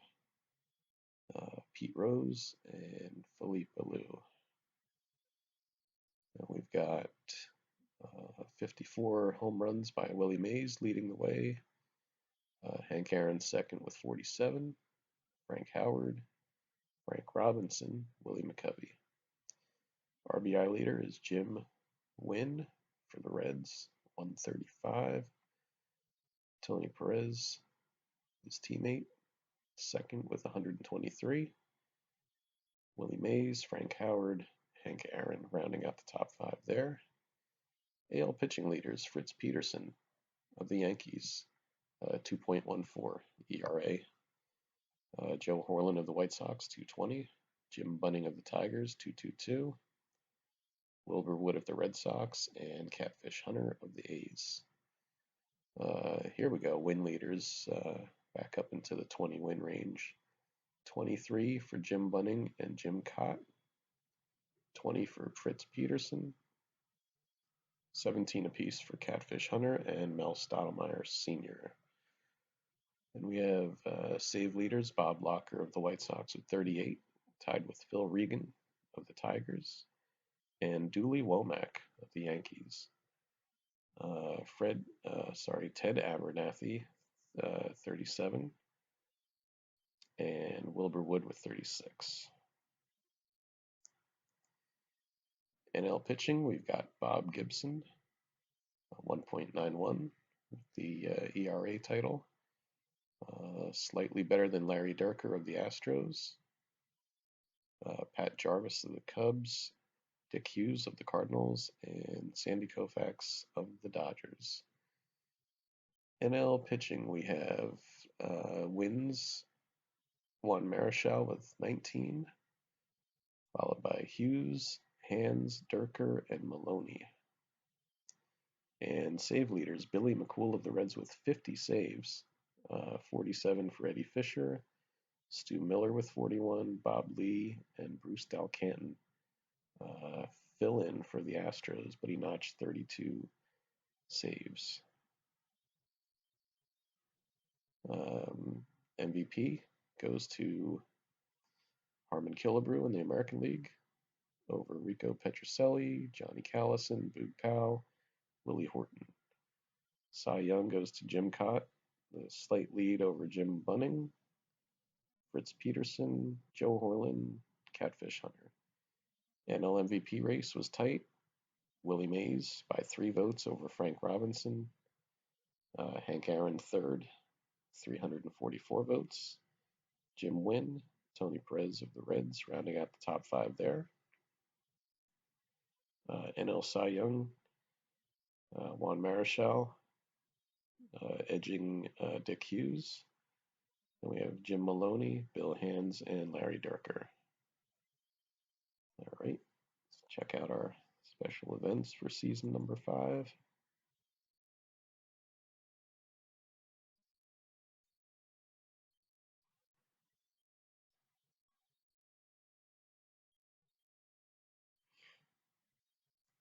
Pete Rose, and Philippe Alou. And we've got 54 home runs by Willie Mays leading the way. Hank Aaron second with 47. Frank Howard, Frank Robinson, Willie McCovey. RBI leader is Jim Wynn for the Reds, 135. Tony Perez, his teammate, Second with 123. Willie Mays, Frank Howard, Hank Aaron rounding out the top 5 there. AL pitching leaders, Fritz Peterson of the Yankees, 2.14 ERA. Joe Horlin of the White Sox, 2.20. Jim Bunning of the Tigers, 2.22. Wilbur Wood of the Red Sox, and Catfish Hunter of the A's. Here we go, win leaders back up into the 20 win range. 23 for Jim Bunning and Jim Cott. 20 for Fritz Peterson. 17 apiece for Catfish Hunter and Mel Stottlemyre Sr. And we have save leaders, Bob Locker of the White Sox with 38, tied with Phil Regan of the Tigers, and Dooley Womack of the Yankees. Ted Abernathy, 37, and Wilbur Wood with 36. NL pitching, we've got Bob Gibson, 1.91 with the ERA title. Slightly better than Larry Dierker of the Astros. Pat Jarvis of the Cubs, Dick Hughes of the Cardinals, and Sandy Koufax of the Dodgers. NL pitching, we have wins, Juan Marichal with 19, followed by Hughes, Hands, Dierker, and Maloney. And save leaders, Billy McCool of the Reds with 50 saves, 47 for Eddie Fisher, Stu Miller with 41, Bob Lee, and Bruce Del Canton fill in for the Astros, but he notched 32 saves. MVP goes to Harmon Killebrew in the American League over Rico Petrocelli, Johnny Callison, Boog Powell, Willie Horton. Cy Young goes to Jim Cott, the slight lead over Jim Bunning, Fritz Peterson, Joe Horlin, Catfish Hunter. NL MVP race was tight. Willie Mays by 3 votes over Frank Robinson. Hank Aaron third, 344 votes. Jim Wynn, Tony Perez of the Reds rounding out the top 5 there. NL Cy Young, Juan Marichal edging Dick Hughes. Then we have Jim Maloney, Bill Hands, and Larry Dierker. All right, let's check out our special events for season number 5.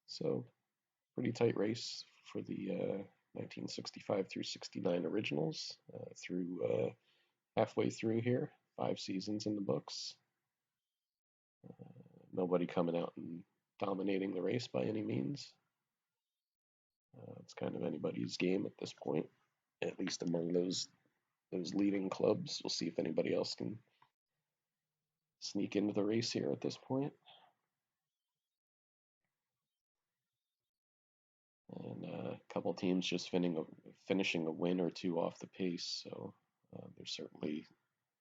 So, pretty tight race for the 1965 through 69 originals through halfway through here. 5 seasons in the books. Nobody coming out and dominating the race by any means. It's kind of anybody's game at this point, at least among those leading clubs. We'll see if anybody else can sneak into the race here at this point. And a couple teams just finishing a win or 2 off the pace, so there's certainly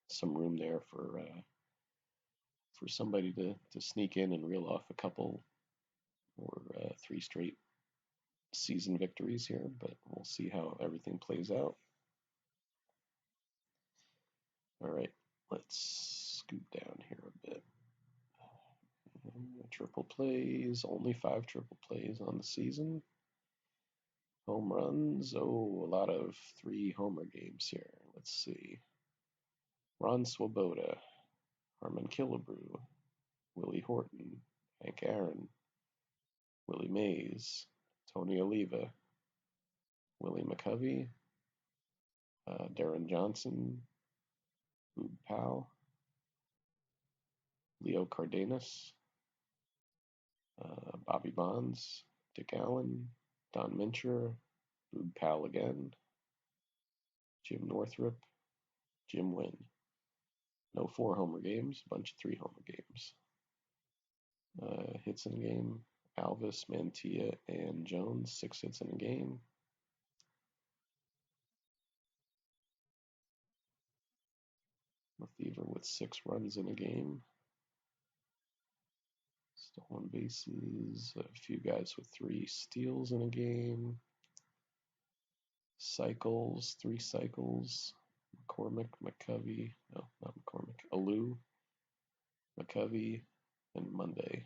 some room there for somebody to sneak in and reel off a couple or 3 straight season victories here, but we'll see how everything plays out. All right, let's scoot down here a bit. Triple plays, only 5 triple plays on the season. Home runs, a lot of 3 homer games here. Let's see. Ron Swoboda, Harmon Killebrew, Willie Horton, Hank Aaron, Willie Mays, Tony Oliva, Willie McCovey, Darren Johnson, Boog Powell, Leo Cardenas, Bobby Bonds, Dick Allen, Don Mincher, Boog Powell again, Jim Northrup, Jim Wynn. No 4 homer games, a bunch of 3 homer games. Hits in a game, Alvis, Mantilla, and Jones, 6 hits in a game. Fever with 6 runs in a game. Stolen bases, a few guys with 3 steals in a game. Cycles, 3 cycles. McCormick, McCovey, no, not McCormick, Alou, McCovey, and Monday.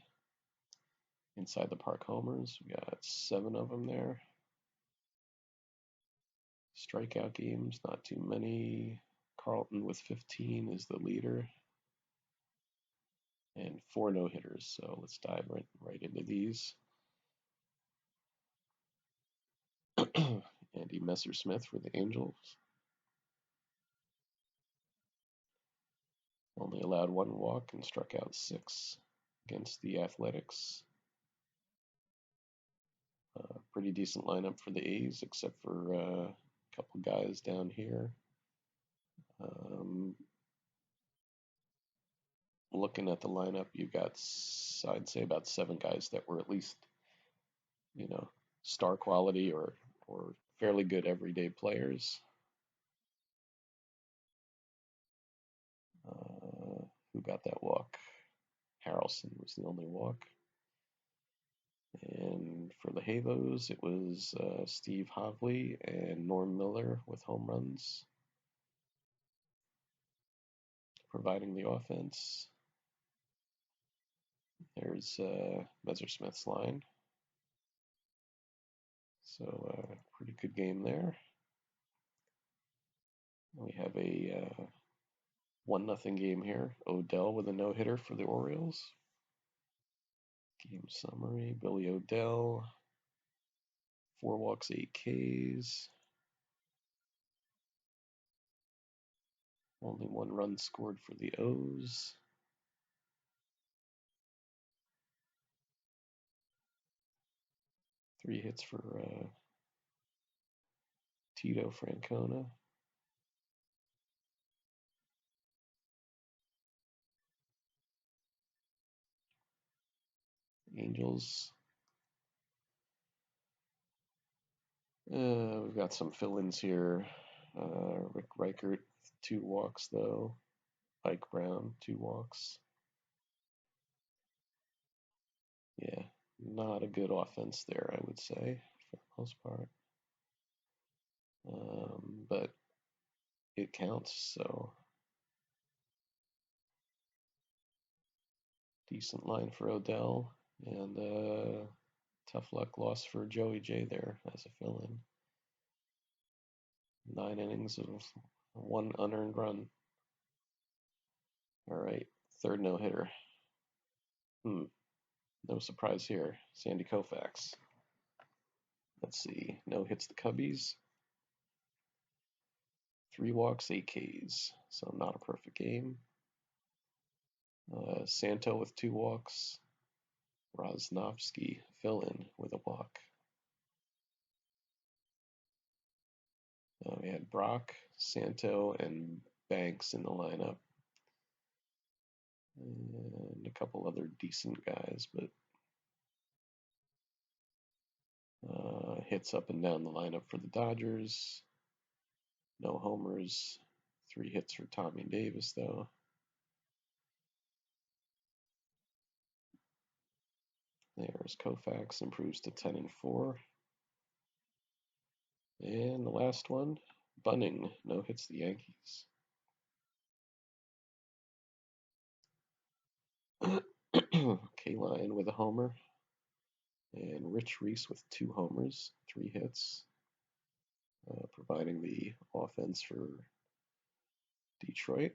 Inside the park homers, we got 7 of them there. Strikeout games, not too many. Carlton with 15 is the leader. And 4 no-hitters, so let's dive right into these. Andy Messersmith for the Angels. Only allowed 1 walk and struck out 6 against the Athletics. Pretty decent lineup for the A's, except for a couple guys down here. Looking at the lineup, you've got, I'd say, about 7 guys that were at least, star quality or fairly good everyday players. Who got that walk? Harrelson was the only walk. And for the Havos, it was Steve Hovley and Norm Miller with home runs, providing the offense. There's Messersmith's line. So pretty good game there. We have a 1-0 game here. Odell with a no-hitter for the Orioles. Game summary, Billy Odell, 4 walks, 8 Ks. Only 1 run scored for the O's. Three hits for Tito Francona. Angels. We've got some fill-ins here. Rick Reichert, 2 walks though. Ike Brown, 2 walks. Yeah, not a good offense there, I would say, for the most part. But it counts, so decent line for Odell, and tough luck loss for Joey J there as a fill-in. 9 innings of 1 unearned run. All right, 3rd no-hitter. No surprise here. Sandy Koufax. Let's see. No hits the Cubbies. 3 walks, 8 Ks. So not a perfect game. Santo with 2 walks. Rosnovsky fill-in with a walk. We had Brock, Santo, and Banks in the lineup. And a couple other decent guys, but hits up and down the lineup for the Dodgers. No homers. 3 hits for Tommy Davis, though. There's Koufax, improves to 10-4. And the last one, Bunning, no hits the Yankees. K-Line with a homer. And Rich Reese with 2 homers, 3 hits, providing the offense for Detroit.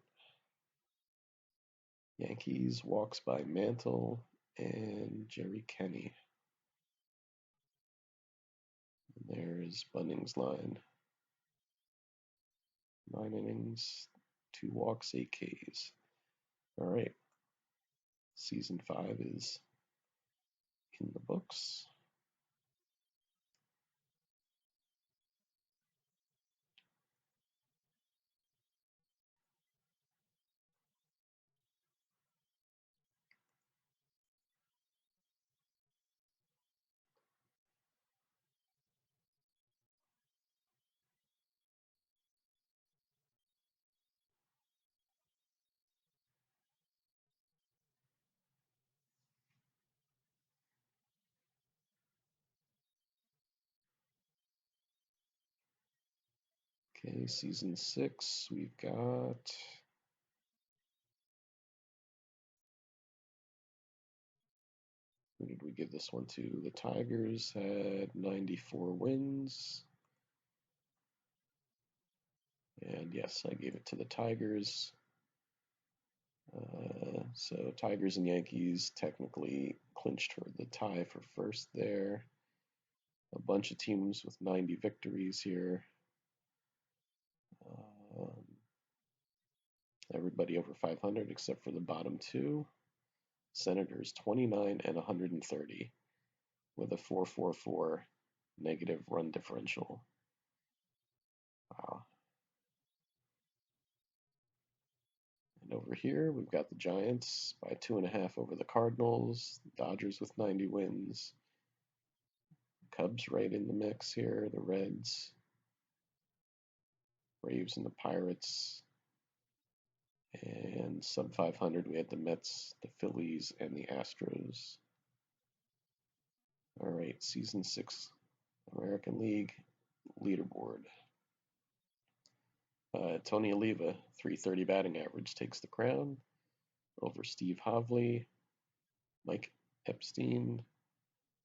Yankees walks by Mantle and Jerry Kenny. And there's Bunning's line. 9 innings, 2 walks, 8 Ks. All right. Season 5 is in the books. Okay, season 6, we've got who did we give this one to? The Tigers had 94 wins. And yes, I gave it to the Tigers. So Tigers and Yankees technically clinched for the tie for first there. A bunch of teams with 90 victories here. Everybody over 500 except for the bottom two. Senators 29 and 130 with a 4.44 negative run differential. Wow. And over here, we've got the Giants by 2.5 over the Cardinals, Dodgers with 90 wins, Cubs right in the mix here, the Reds, Braves and the Pirates, and sub 500 we had the Mets, the Phillies, and the Astros. All right, season 6 American League leaderboard. Tony Oliva, 330 batting average, takes the crown over Steve Hovley, Mike Epstein,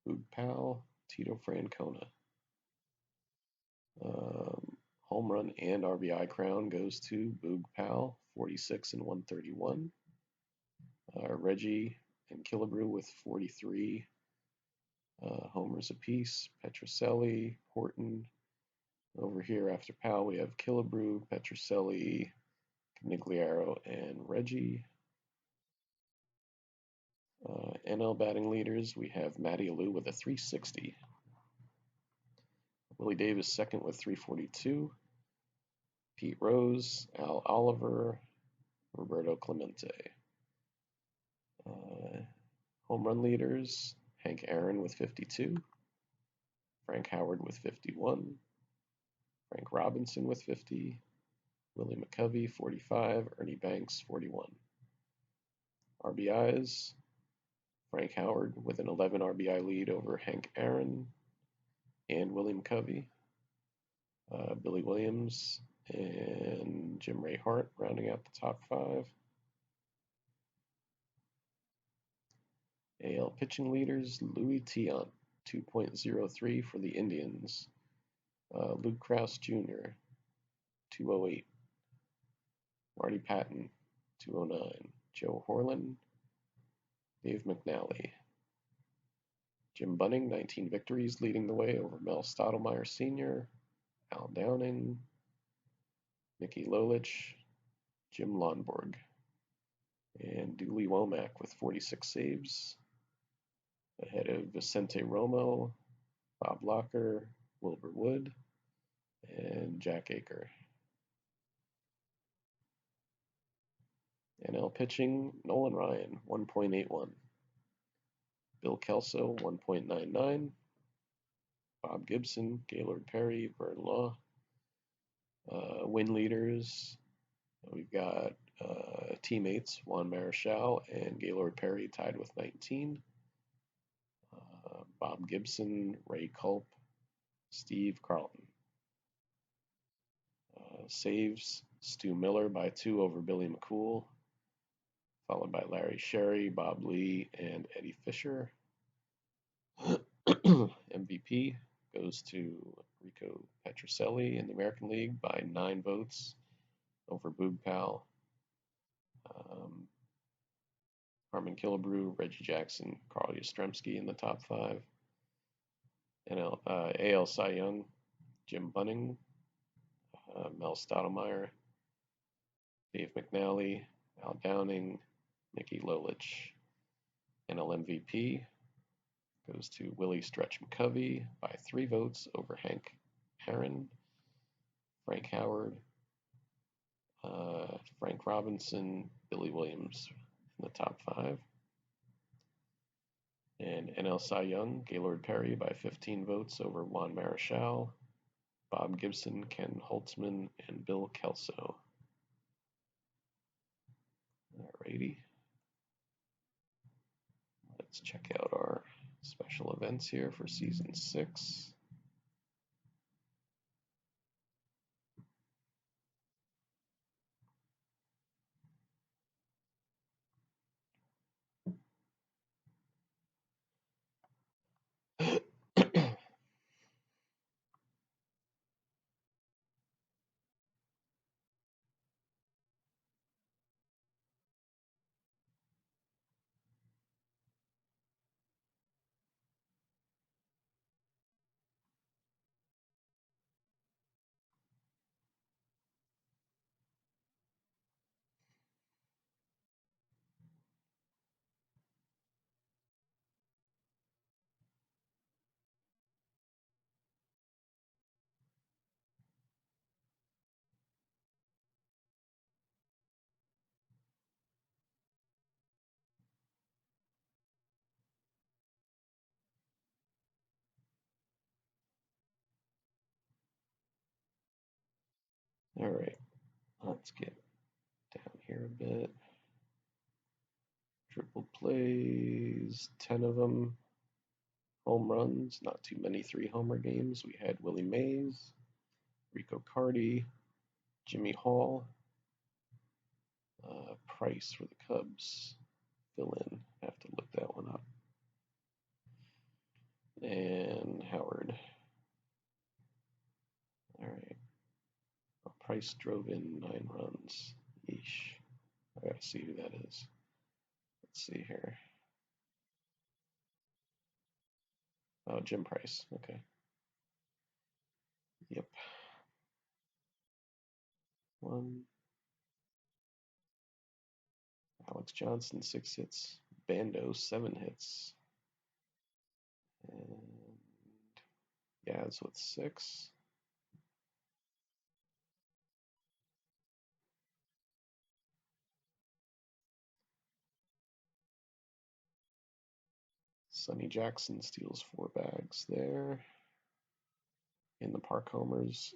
Boog Powell, Tito Francona. Home run and RBI crown goes to Boog Powell, 46 and 131. Reggie and Killebrew with 43 homers apiece. Petrocelli, Horton. Over here after Powell, we have Killebrew, Petrocelli, Canigliaro, and Reggie. NL batting leaders, we have Matty Alou with a 360. Willie Davis second with 342. Pete Rose, Al Oliver, Roberto Clemente. Home run leaders, Hank Aaron with 52. Frank Howard with 51. Frank Robinson with 50. Willie McCovey, 45. Ernie Banks, 41. RBIs, Frank Howard with an 11 RBI lead over Hank Aaron and William Covey. Billy Williams and Jim Ray Hart rounding out the top 5. AL pitching leaders, Louis Tiant, 2.03 for the Indians. Luke Krause Jr., 208. Marty Patton, 209. Joe Horlin, Dave McNally. Jim Bunning, 19 victories, leading the way over Mel Stottlemyre Sr., Al Downing, Mickey Lolich, Jim Lonborg, and Dooley Womack with 46 saves, ahead of Vicente Romo, Bob Locker, Wilbur Wood, and Jack Aker. NL pitching, Nolan Ryan, 1.81. Bill Kelso, 1.99. Bob Gibson, Gaylord Perry, Vern Law. Win leaders, we've got teammates, Juan Marichal and Gaylord Perry tied with 19. Bob Gibson, Ray Culp, Steve Carlton. Saves, Stu Miller by 2 over Billy McCool, followed by Larry Sherry, Bob Lee, and Eddie Fisher. MVP goes to Rico Petrocelli in the American League by 9 votes over Boog Powell. Harmon Killebrew, Reggie Jackson, Carl Yastrzemski in the top 5. AL Cy Young, Jim Bunning, Mel Stottlemyre, Dave McNally, Al Downing, Mickey Lolich. NL MVP goes to Willie Stretch McCovey by 3 votes over Hank Aaron, Frank Howard, Frank Robinson, Billy Williams in the top 5. And NL Cy Young, Gaylord Perry by 15 votes over Juan Marichal, Bob Gibson, Ken Holtzman, and Bill Kelso. Alrighty. Let's check out our special events here for season 6. All right, let's get down here a bit. Triple plays, 10 of them. Home runs, not too many 3-homer games. We had Willie Mays, Rico Carty, Jimmy Hall, Price for the Cubs. Fill in, have to look that one up. And Howard. All right. Price drove in 9 runs. Yeesh. I gotta see who that is. Let's see here. Oh, Jim Price. Okay. Yep. 1. Alex Johnson, 6 hits. Bando, 7 hits. And Yaz with 6. Sonny Jackson steals 4 bags there. In the park homers,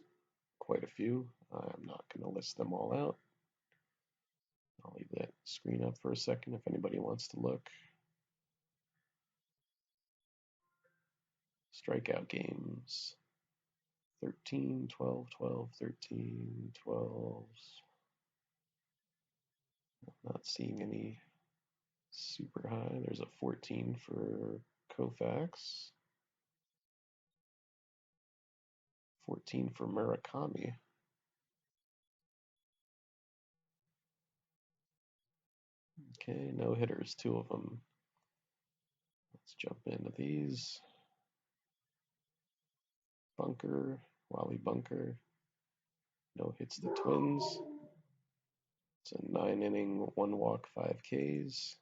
quite a few. I'm not going to list them all out. I'll leave that screen up for a second if anybody wants to look. Strikeout games. 13, 12, 12, 13, 12. Not seeing any super high. There's a 14 for Koufax. 14 for Murakami. Okay, no hitters, 2 of them. Let's jump into these. Bunker, Wally Bunker. No hits the Twins. It's a 9-inning, 1 walk, 5 Ks.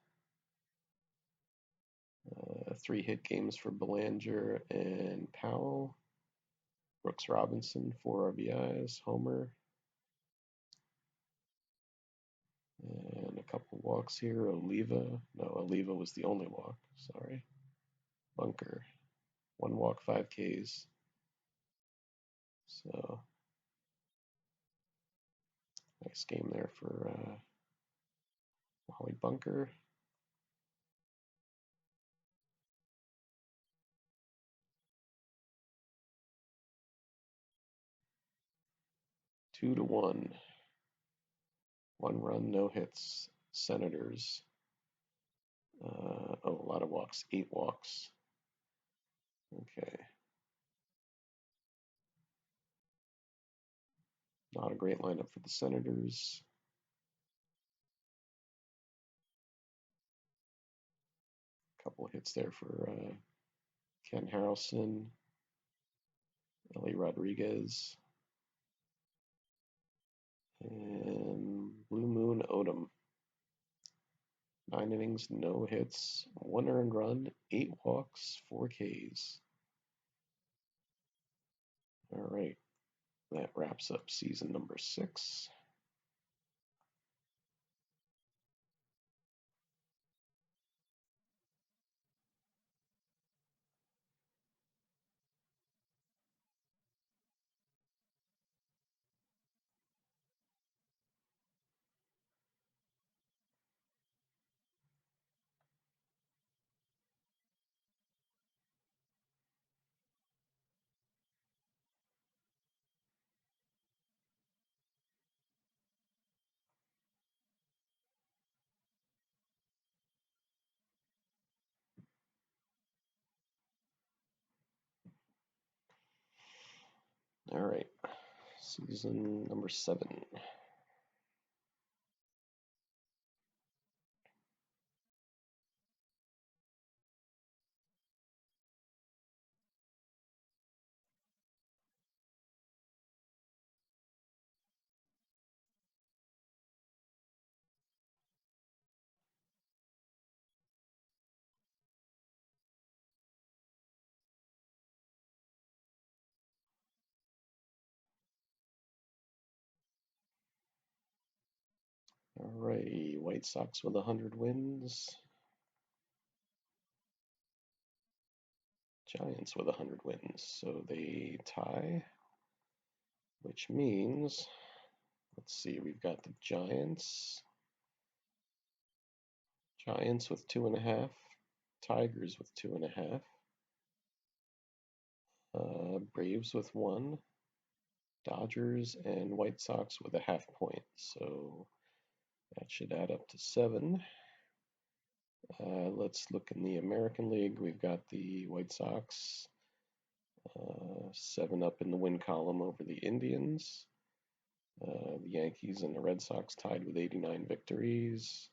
3 hit games for Belanger and Powell. Brooks Robinson, 4 RBIs. Homer. And a couple walks here. Oliva. No, Oliva was the only walk. Sorry. Bunker. 1 walk, 5 Ks. So, nice game there for Wally Bunker. Two to one. 1 run, no hits. Senators. A lot of walks. 8 walks. Okay. Not a great lineup for the Senators. Couple of hits there for Ken Harrelson, Ellie Rodriguez, and Blue Moon Odom. 9 innings, no hits, 1 earned run, 8 walks, 4 Ks. All right, that wraps up season number 6. All right, season number 7. All righty, White Sox with 100 wins. Giants with 100 wins, so they tie, which means Let's see, we've got the Giants. Giants with 2.5. Tigers with 2.5. Braves with 1. Dodgers and White Sox with a half point. So that should add up to 7. Let's look in the American League. We've got the White Sox 7 up in the win column over the Indians. The Yankees and the Red Sox tied with 89 victories.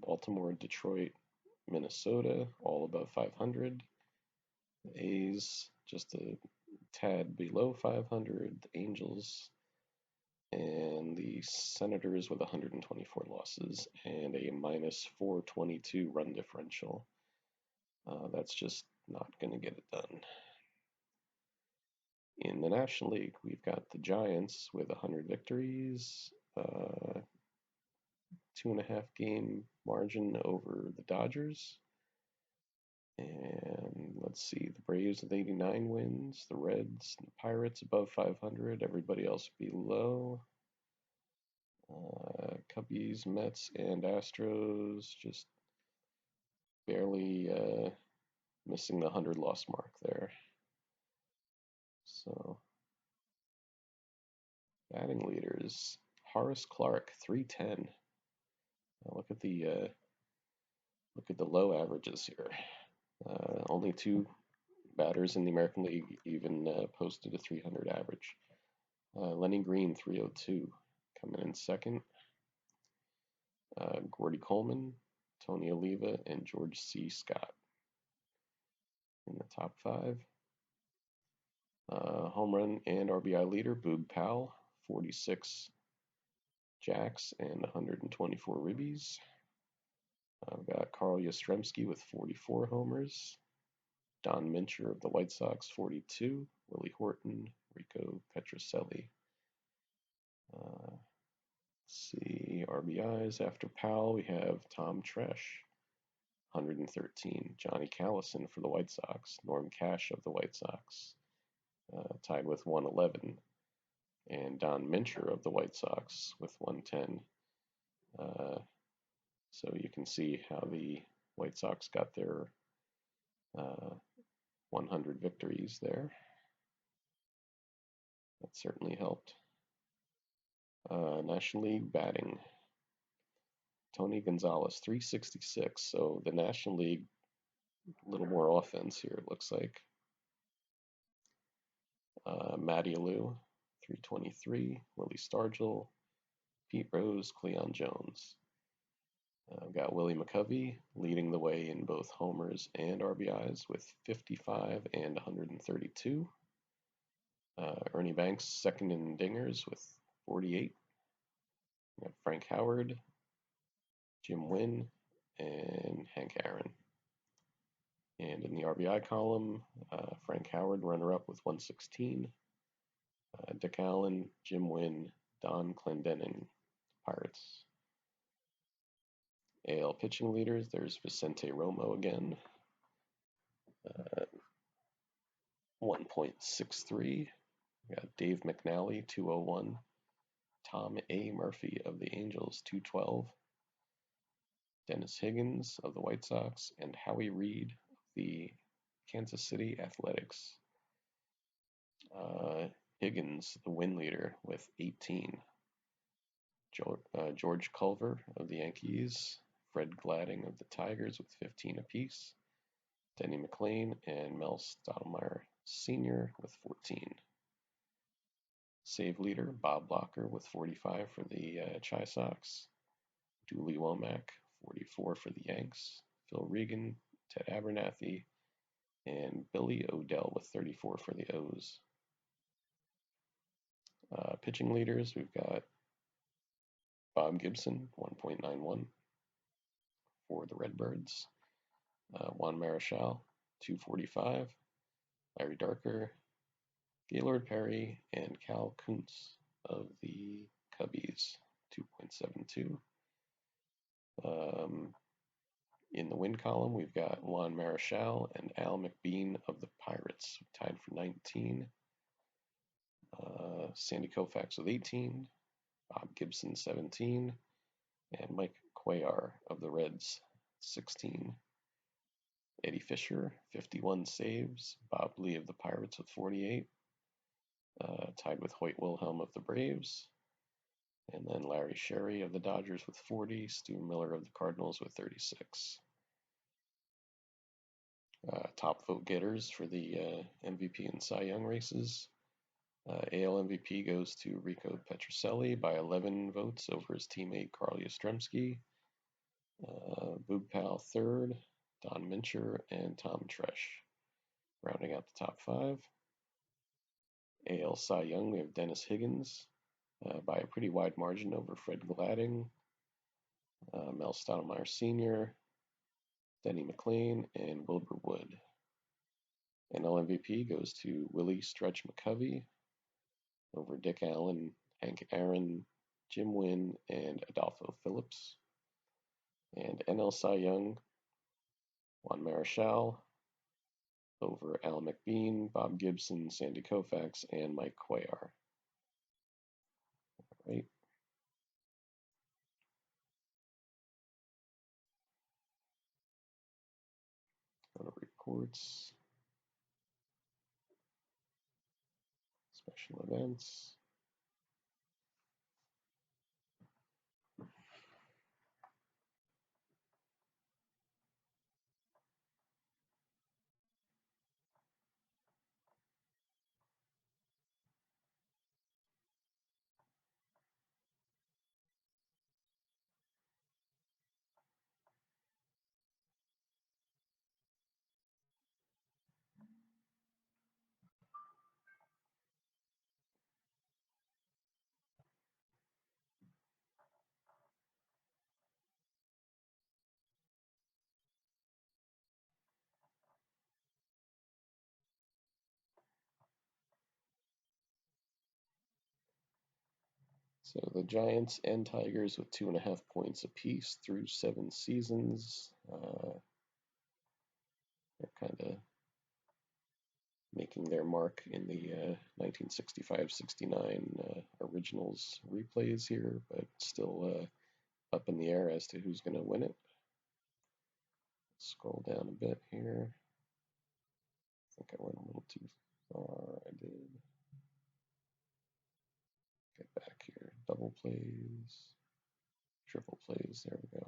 Baltimore, Detroit, Minnesota, all above 500. The A's just a tad below 500. The Angels and the Senators with 124 losses and a minus 422 run differential. That's just not going to get it done. In the National League, we've got the Giants with 100 victories, 2.5 game margin over the Dodgers. And let's see, the Braves with 89 wins, the Reds and the Pirates above 500, everybody else below. Cubbies, Mets, and Astros just barely missing the 100 loss mark there. So, batting leaders, Horace Clarke, 310. Now look at the low averages here. Only 2 batters in the American League even posted a 300 average. Lenny Green, 302, coming in second. Gordy Coleman, Tony Oliva, and George C. Scott in the top 5. Home run and RBI leader, Boog Powell, 46 jacks and 124 ribbies. I've got Carl Yastrzemski with 44 homers. Don Mincher of the White Sox, 42. Willie Horton, Rico Petrocelli. Let's see, RBIs after Powell, we have Tom Tresh, 113. Johnny Callison for the White Sox. Norm Cash of the White Sox, tied with 111. And Don Mincher of the White Sox with 110. So you can see how the White Sox got their 100 victories there. That certainly helped. National League batting, Tony Gonzalez, 366. So the National League, a little more offense here, it looks like. Matty Alou, 323. Willie Stargell, Pete Rose, Cleon Jones. I've got Willie McCovey leading the way in both homers and RBIs with 55 and 132. Ernie Banks second in dingers with 48. We have Frank Howard, Jim Wynn, and Hank Aaron. And in the RBI column, Frank Howard runner-up with 116. Dick Allen, Jim Wynn, Don Clendenin, Pirates. AL pitching leaders, there's Vicente Romo again, 1.63. We got Dave McNally, 201. Tom A. Murphy of the Angels, 212. Dennis Higgins of the White Sox, and Howie Reed of the Kansas City Athletics. Higgins, the win leader, with 18. George Culver of the Yankees, Fred Gladding of the Tigers with 15 apiece, Denny McLain and Mel Stottlemyre Sr. with 14. Save leader, Bob Blocker with 45 for the Chi Sox, Dooley Womack, 44 for the Yanks, Phil Regan, Ted Abernathy, and Billy Odell with 34 for the O's. Pitching leaders, we've got Bob Gibson, 1.91 for the Redbirds. Juan Marichal, 245. Larry Darker, Gaylord Perry, and Cal Kuntz of the Cubbies, 2.72. In the win column, we've got Juan Marichal and Al McBean of the Pirates, tied for 19. Sandy Koufax with 18. Bob Gibson 17, and Mike Cuellar of the Reds 16. Eddie Fisher 51 saves, Bob Lee of the Pirates with 48, tied with Hoyt Wilhelm of the Braves, and then Larry Sherry of the Dodgers with 40, Stu Miller of the Cardinals with 36. Top vote getters for the MVP and Cy Young races. AL MVP goes to Rico Petrocelli by 11 votes over his teammate Carl Yastrzemski. Boog Powell third, Don Mincher, and Tom Tresh. Rounding out the top 5. AL Cy Young, we have Dennis Higgins by a pretty wide margin over Fred Gladding, Mel Stottlemyre Sr., Denny McLain, and Wilbur Wood. NL MVP goes to Willie Stretch McCovey over Dick Allen, Hank Aaron, Jim Wynn, and Adolfo Phillips. And NL Cy Young, Juan Marichal over Al McBean, Bob Gibson, Sandy Koufax, and Mike Cuellar. Right. Go to reports, special events. So the Giants and Tigers with 2.5 points apiece through 7 seasons. They're kind of making their mark in the 1965-69 originals replays here, but still up in the air as to who's going to win it. Scroll down a bit here. I think I went a little too far. I did. Get back here. Double plays, triple plays. There we go.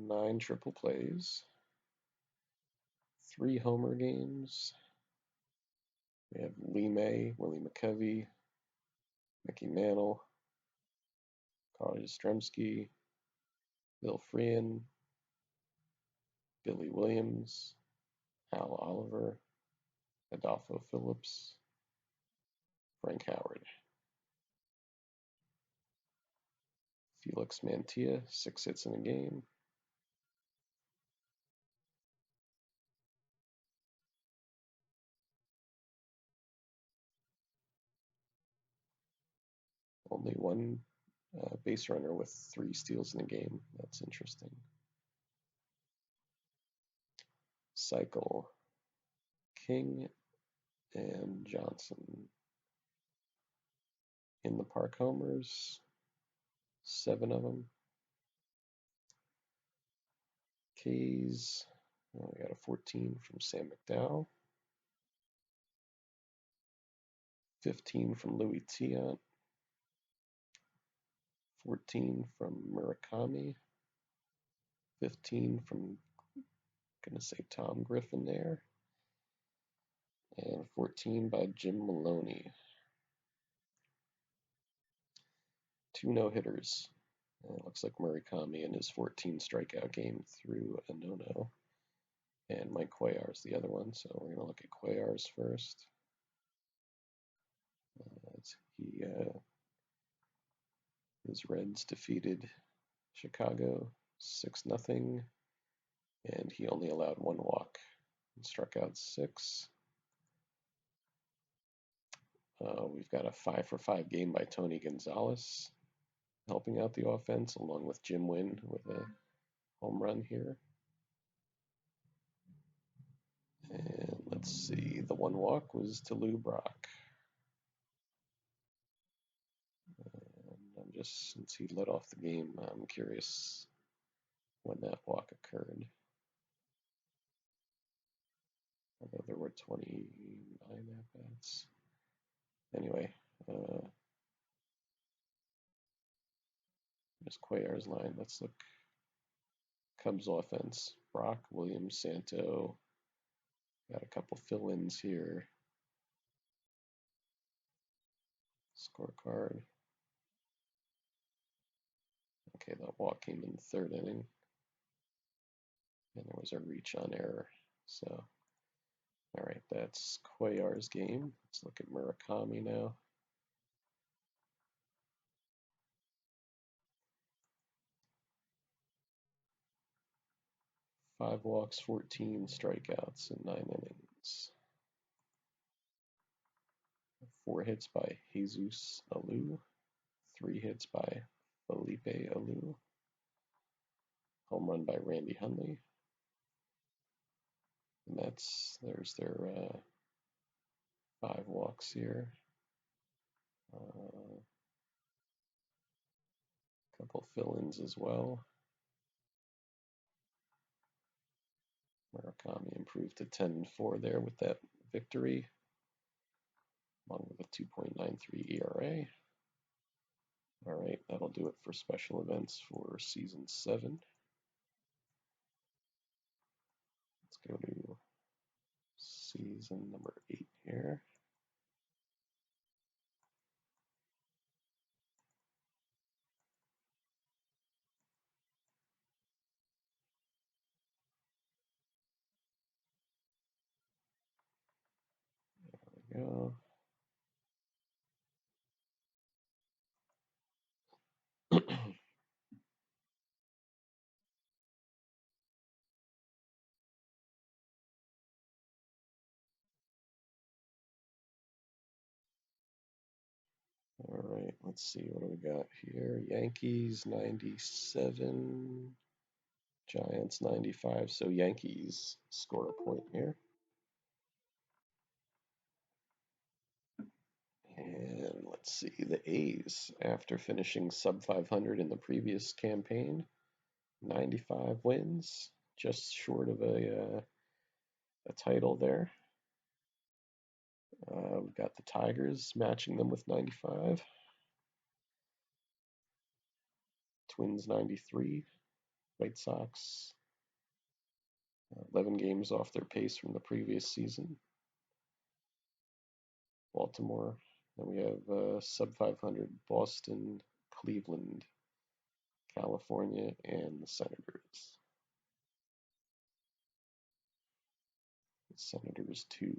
9 triple plays, 3 homer games. We have Lee May, Willie McCovey, Mickey Mantle, Carl Yastrzemski, Bill Freehan, Billy Williams, Al Oliver, Adolfo Phillips, Frank Howard. Felix Mantilla, 6 hits in a game. Only one base runner with 3 steals in a game. That's interesting. Cycle, King, and Johnson. In the park homers, 7 of them. K's, we got a 14 from Sam McDowell. 15 from Louis Tiant. 14 from Murakami. 15 from, gonna say Tom Griffin there. And 14 by Jim Maloney. 2 no-hitters. It looks like Murakami in his 14 strikeout game threw a no-no. And Mike Cuellar is the other one, so we're going to look at Cuellar's first. His Reds defeated Chicago 6-0, and he only allowed 1 walk and struck out 6. We've got a 5-for-5 game by Tony Gonzalez, helping out the offense, along with Jim Wynn with a home run here. And let's see, the 1 walk was to Lou Brock. just since he led off the game, I'm curious when that walk occurred. Although there were 29 at-bats. Anyway, there's Cuellar's line. Let's look. Cubs offense. Brock, Williams, Santo. Got a couple fill-ins here. Scorecard. Okay, that walk came in the third inning. And there was a reach on error. So, all right, that's Cuellar's game. Let's look at Murakami now. Five walks, 14 strikeouts in 9 innings. 4 hits by Jesus Alou. 3 hits by Felipe Alou. Home run by Randy Hundley. And there's their 5 walks here. Couple fill-ins as well. Murakami improved to 10-4 there with that victory, along with a 2.93 ERA. All right, that'll do it for special events for season 7. Let's go to season number 8 here. There we go. All right, let's see, what do we got here? Yankees 97, Giants 95. So Yankees score a point here. And let's see, the A's, after finishing sub 500 in the previous campaign, 95 wins, just short of a title there. We've got the Tigers matching them with 95. Twins 93. White Sox 11 games off their pace from the previous season. Baltimore. Then we have sub 500 Boston, Cleveland, California, and the Senators. The Senators 2.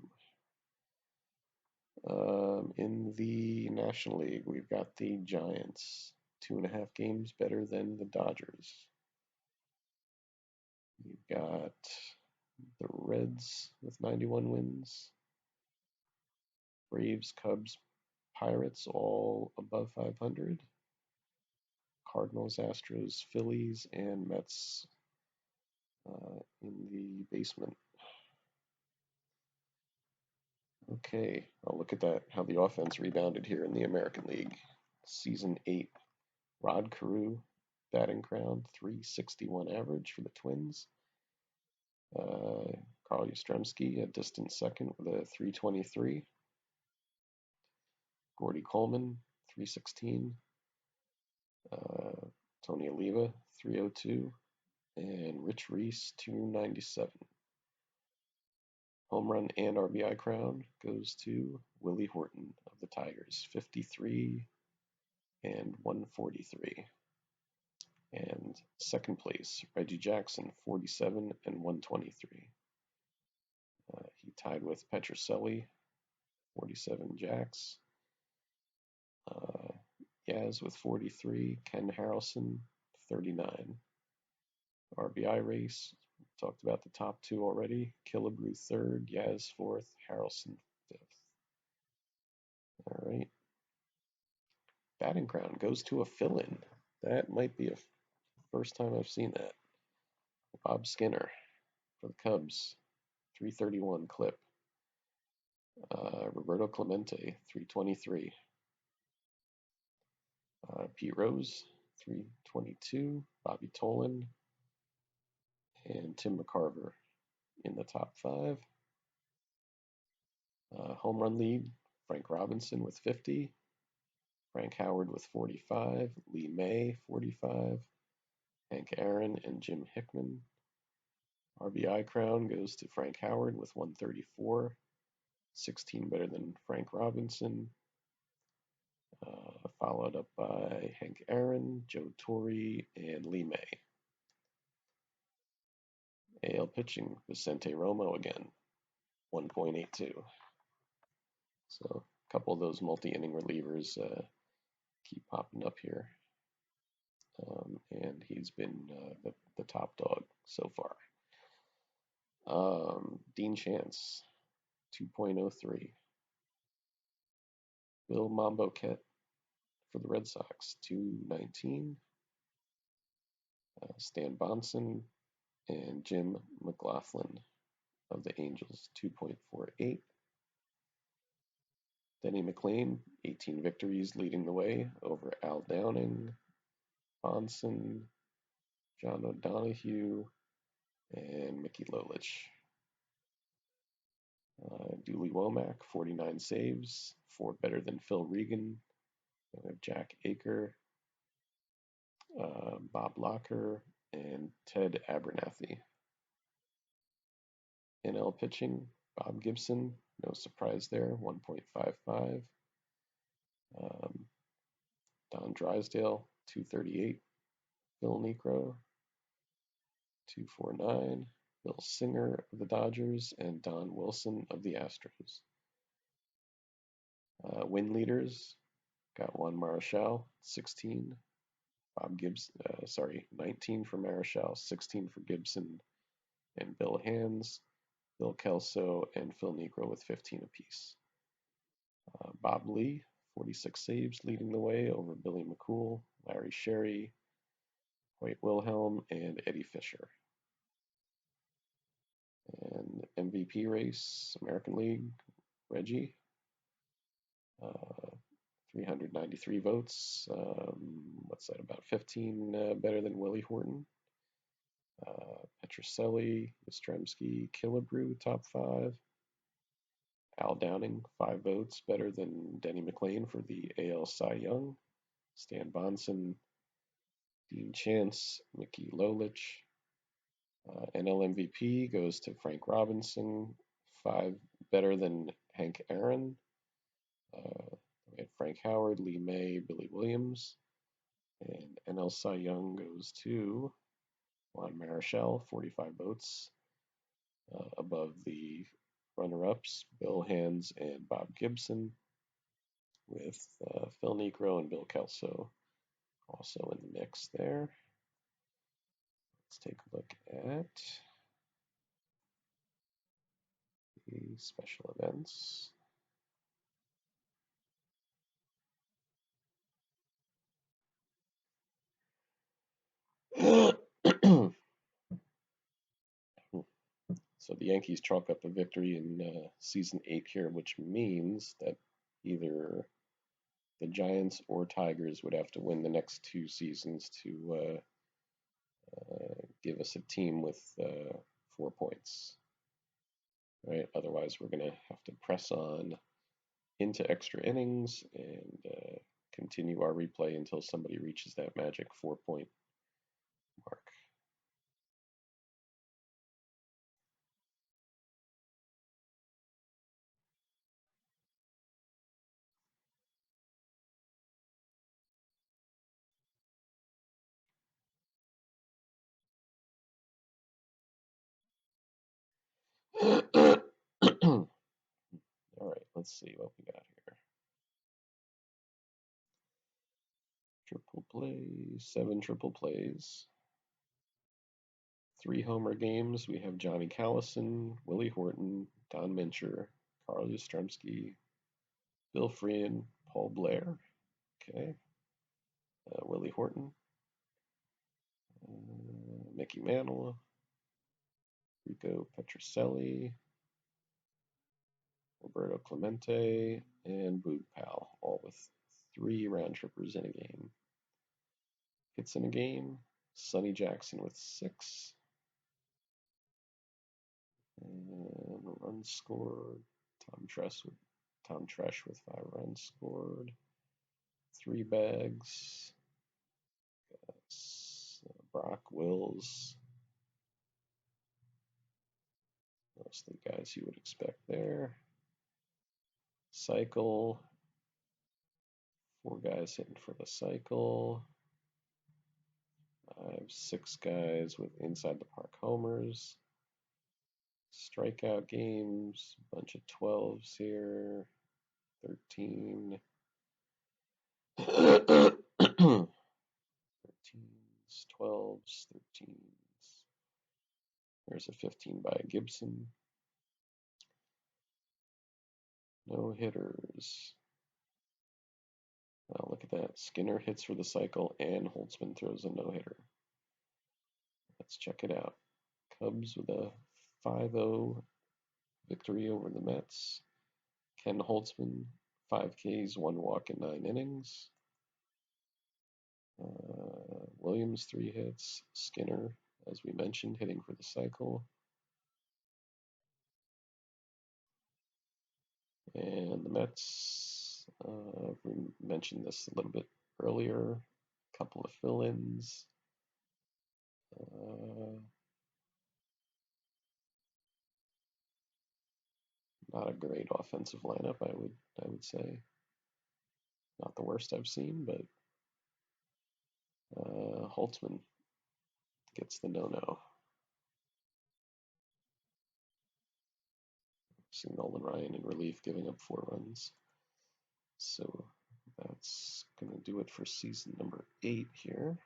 In the National League, we've got the Giants, 2.5 games better than the Dodgers. You've got the Reds with 91 wins. Braves, Cubs, Pirates all above 500. Cardinals, Astros, Phillies, and Mets in the basement. Okay, I'll look at that, how the offense rebounded here in the American League. Season 8, Rod Carew, batting crown, 361 average for the Twins. Carl Yastrzemski, a distant second with a 323. Gordy Coleman, 316. Tony Oliva, 302. And Rich Reese, 297. Home run and RBI crown goes to Willie Horton of the Tigers, 53 and 143. And second place, Reggie Jackson, 47 and 123. He tied with Petrocelli, 47 Jacks. Yaz with 43, Ken Harrelson, 39. RBI race, talked about the top 2 already. Killebrew 3rd, Yaz 4th, Harrelson 5th. All right. Batting crown goes to a fill-in. That might be a first time I've seen that. Bob Skinner for the Cubs, 331 clip. Roberto Clemente, 323. Pete Rose, 322. Bobby Tolan and Tim McCarver in the top 5. Home run lead, Frank Robinson with 50. Frank Howard with 45. Lee May, 45. Hank Aaron and Jim Hickman. RBI crown goes to Frank Howard with 134. 16 better than Frank Robinson. Followed up by Hank Aaron, Joe Torre, and Lee May. AL pitching, Vicente Romo again, 1.82. So a couple of those multi-inning relievers keep popping up here. And he's been the top dog so far. Dean Chance, 2.03. Bill Mamboquette for the Red Sox, 219. Stan Bonson and Jim McLaughlin of the Angels, 2.48. Denny McLain, 18 victories leading the way over Al Downing, Bonson, John O'Donohue, and Mickey Lolich. Dooley Womack, 49 saves, 4 better than Phil Regan. We have Jack Aker, Bob Locker, and Ted Abernathy. NL pitching, Bob Gibson, no surprise there, 1.55. Don Drysdale, 238. Phil Niekro, 249. Bill Singer of the Dodgers, and Don Wilson of the Astros. Win leaders, got Juan Marichal, 16. 19 for Marichal, 16 for Gibson and Bill Hands, Bill Kelso, and Phil Niekro with 15 apiece. Bob Lee, 46 saves, leading the way over Billy McCool, Larry Sherry, Hoyt Wilhelm, and Eddie Fisher. And MVP race, American League, Reggie, 393 votes. What's that, about 15 better than Willie Horton? Petrocelli, Yastrzemski, Killebrew, top 5. Al Downing, 5 votes, better than Denny McLain for the AL Cy Young. Stan Bonson, Dean Chance, Mickey Lolich. NL MVP goes to Frank Robinson, 5 better than Hank Aaron. We had Frank Howard, Lee May, Billy Williams. And NL Cy Young goes to Juan Marichal, 45 votes, above the runner-ups, Bill Hands and Bob Gibson, with Phil Niekro and Bill Kelso also in the mix there. Let's take a look at the special events. So the Yankees chalk up a victory in season 8 here, which means that either the Giants or Tigers would have to win the next 2 seasons to give us a team with 4 points. Right? Otherwise, we're going to have to press on into extra innings and continue our replay until somebody reaches that magic 4-point mark. All right, let's see what we got here. Triple plays, 7 triple plays. 3 homer games. We have Johnny Callison, Willie Horton, Don Mincher, Carl Yastrzemski, Bill Freehan, Paul Blair. Okay. Willie Horton, Mickey Mantle, Rico Petrocelli, Roberto Clemente, and Boog Powell, all with 3 round trippers in a game. Hits in a game, Sonny Jackson with 6. And runs scored, Tom Tresh with 5 runs scored. 3 bags, Brock Wills. Mostly guys you would expect there. Cycle, 4 guys hitting for the cycle. I have 6 guys with inside the park homers. Strikeout games, bunch of 12s here. 13. 13s, 12s, 13s. There's a 15 by Gibson. No hitters. Oh, look at that. Skinner hits for the cycle and Holtzman throws a no-hitter. Let's check it out. Cubs with a 5-0 victory over the Mets. Ken Holtzman, 5 Ks, 1 walk in 9 innings. Williams, 3 hits. Skinner, as we mentioned, hitting for the cycle. And the Mets, we mentioned this a little bit earlier. A couple of fill-ins. Not a great offensive lineup, I would say. Not the worst I've seen, but Holtzman gets the no-no. See Nolan Ryan in relief, giving up 4 runs. So that's going to do it for season number 8 here.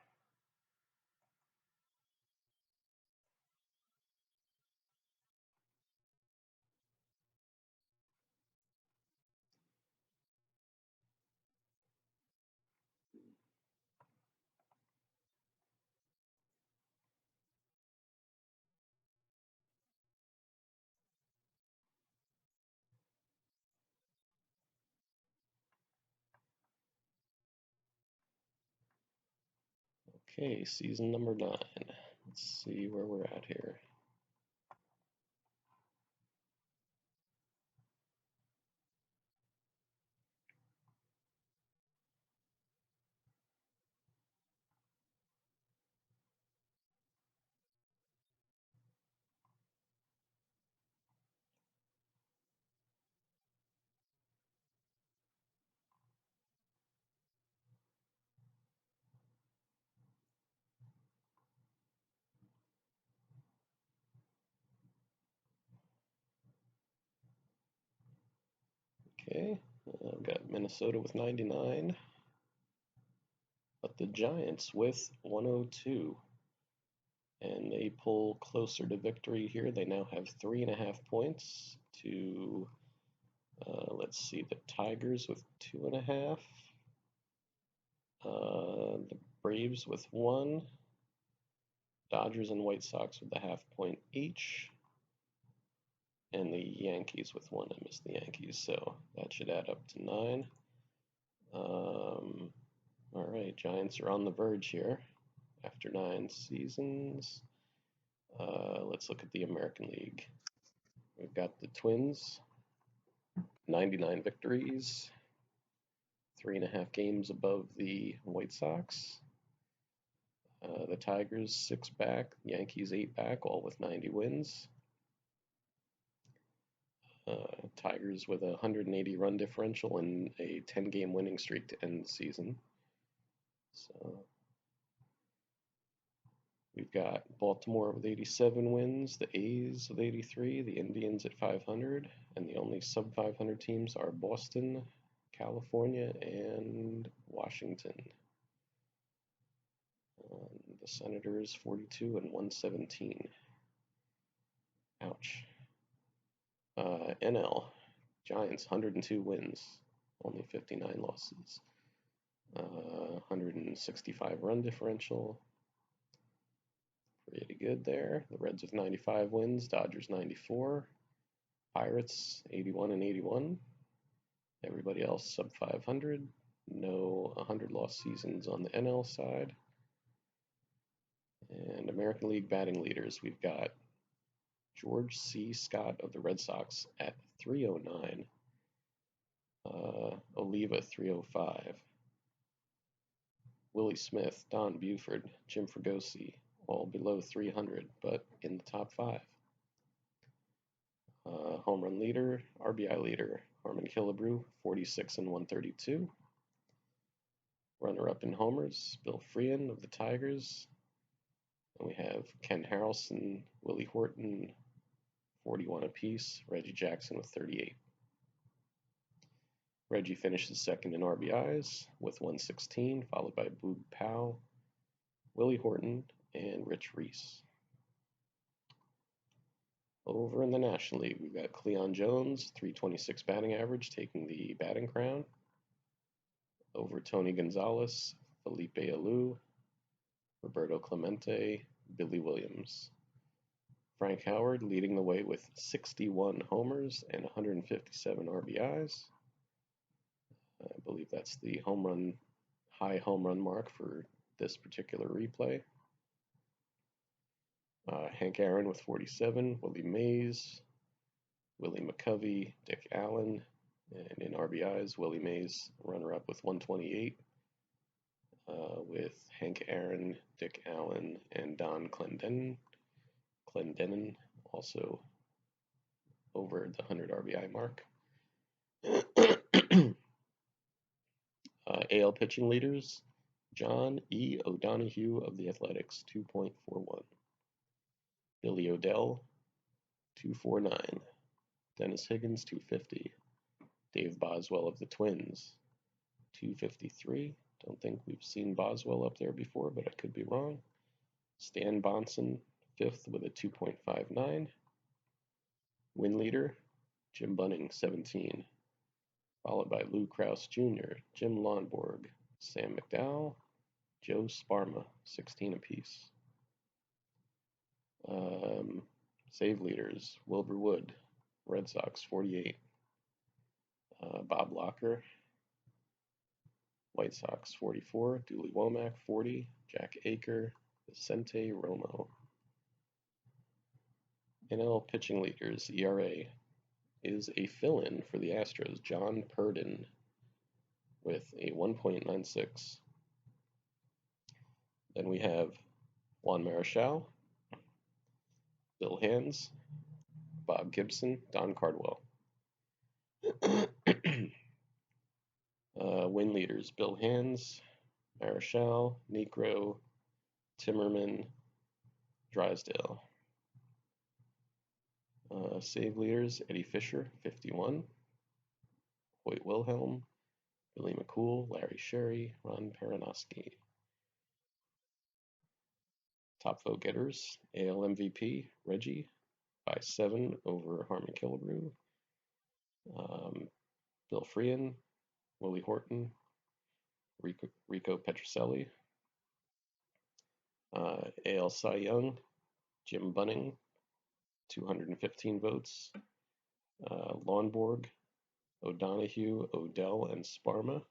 Okay, season number 9. Let's see where we're at here. Okay, I've got Minnesota with 99, but the Giants with 102. And they pull closer to victory here. They now have 3.5 points to, let's see, the Tigers with 2.5. The Braves with 1. Dodgers and White Sox with a half point each. And the Yankees with 1. I missed the Yankees, so that should add up to 9. All right, Giants are on the verge here after 9 seasons. Let's look at the American League. We've got the Twins, 99 victories, 3.5 games above the White Sox. The Tigers, 6 back, Yankees 8 back, all with 90 wins. Tigers with a 180 run differential and a 10-game winning streak to end the season. So we've got Baltimore with 87 wins, the A's with 83, the Indians at 500, and the only sub-500 teams are Boston, California, and Washington. The Senators 42 and 117. Ouch. NL, Giants 102 wins, only 59 losses. 165 run differential. Pretty good there. The Reds with 95 wins, Dodgers 94, Pirates 81 and 81. Everybody else sub 500. No 100 loss seasons on the NL side. And American League batting leaders, we've got George C. Scott of the Red Sox at 309. Oliva 305. Willie Smith, Don Buford, Jim Fregosi, all below 300, but in the top 5. Home run leader, RBI leader, Harmon Killebrew, 46 and 132. Runner-up in homers, Bill Freehan of the Tigers. And we have Ken Harrelson, Willie Horton, 41 apiece, Reggie Jackson with 38. Reggie finishes second in RBIs with 116, followed by Boog Powell, Willie Horton, and Rich Reese. Over in the National League, we've got Cleon Jones, 326 batting average, taking the batting crown. Over Tony Gonzalez, Felipe Alou, Roberto Clemente, Billy Williams. Frank Howard leading the way with 61 homers and 157 RBIs. I believe that's the high home run mark for this particular replay. Hank Aaron with 47, Willie Mays, Willie McCovey, Dick Allen, and in RBIs, Willie Mays runner-up with 128, with Hank Aaron, Dick Allen, and Don Clendenin also over the 100 RBI mark. AL pitching leaders, John E. O'Donohue of the Athletics, 2.41. Billy O'Dell, 249. Dennis Higgins, 250. Dave Boswell of the Twins, 253. Don't think we've seen Boswell up there before, but I could be wrong. Stan Bonson, 5th with a 2.59. Win leader, Jim Bunning, 17. Followed by Lou Krause Jr., Jim Lonborg, Sam McDowell, Joe Sparma, 16 apiece. Save leaders, Wilbur Wood, Red Sox, 48. Bob Locker, White Sox, 44. Dooley Womack, 40. Jack Aker, Vicente Romo. NL pitching leaders, ERA, is a fill-in for the Astros, John Purdon, with a 1.96. Then we have Juan Marichal, Bill Hands, Bob Gibson, Don Cardwell. Win leaders, Bill Hands, Marichal, Negro, Timmerman, Drysdale. Save leaders, Eddie Fisher, 51. Hoyt Wilhelm, Billy McCool, Larry Sherry, Ron Peranowski. Top vote getters, AL MVP, Reggie, by 7 over Harmon Killebrew. Bill Freehan, Willie Horton, Rico Petrocelli. AL Cy Young, Jim Bunning, 215 votes. Lonborg, O'Donohue, Odell, and Sparma.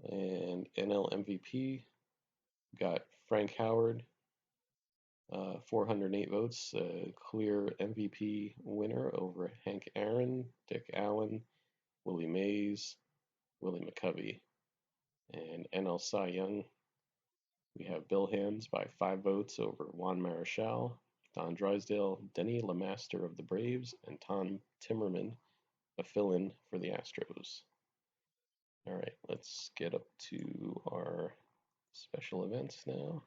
And NL MVP got Frank Howard, 408 votes, clear MVP winner over Hank Aaron, Dick Allen, Willie Mays, Willie McCovey. And NL Cy Young, we have Bill Hands by 5 votes over Juan Marichal, Don Drysdale, Denny LeMaster of the Braves, and Tom Timmerman, a fill-in for the Astros. All right, let's get up to our special events now.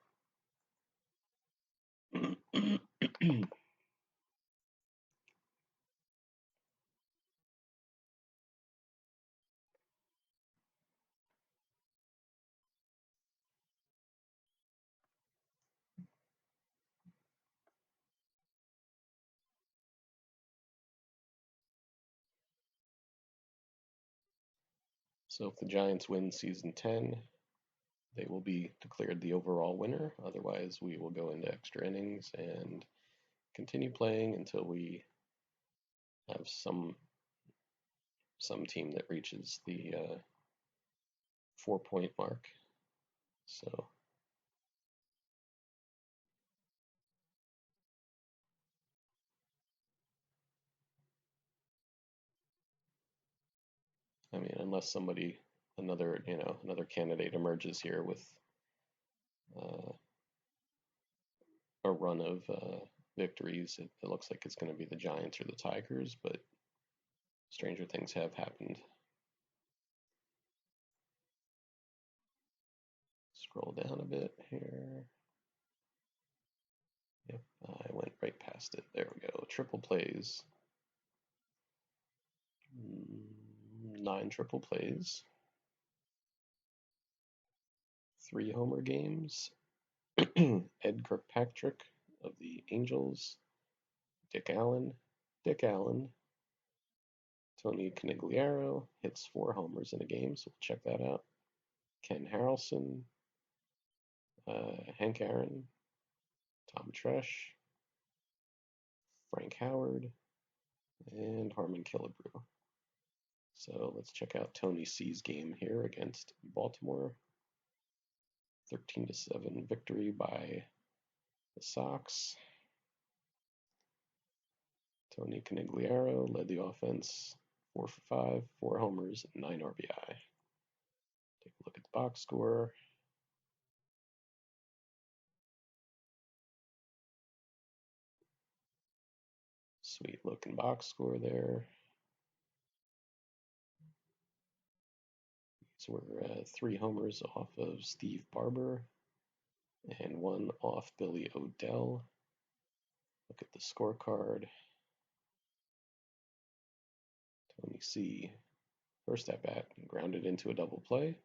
So if the Giants win season 10, they will be declared the overall winner. Otherwise, we will go into extra innings and continue playing until we have some team that reaches the 4-point mark. So I mean, unless another candidate emerges here with uh, a run of victories, it looks like it's going to be the Giants or the Tigers, but stranger things have happened. Scroll down a bit here. Yep, I went right past it. There we go. Triple plays. 9 triple plays. 3 homer games. Ed Kirkpatrick of the Angels. Dick Allen. Tony Conigliaro hits 4 homers in a game, so we'll check that out. Ken Harrelson. Hank Aaron. Tom Tresh. Frank Howard. And Harmon Killebrew. So let's check out Tony C's game here against Baltimore. 13-7 victory by the Sox. Tony Conigliaro led the offense 4 for 5, 4 homers, 9 RBI. Take a look at the box score. Sweet looking box score there. These were 3 homers off of Steve Barber and 1 off Billy O'Dell. Look at the scorecard. Tony C. First at bat, grounded into a double play.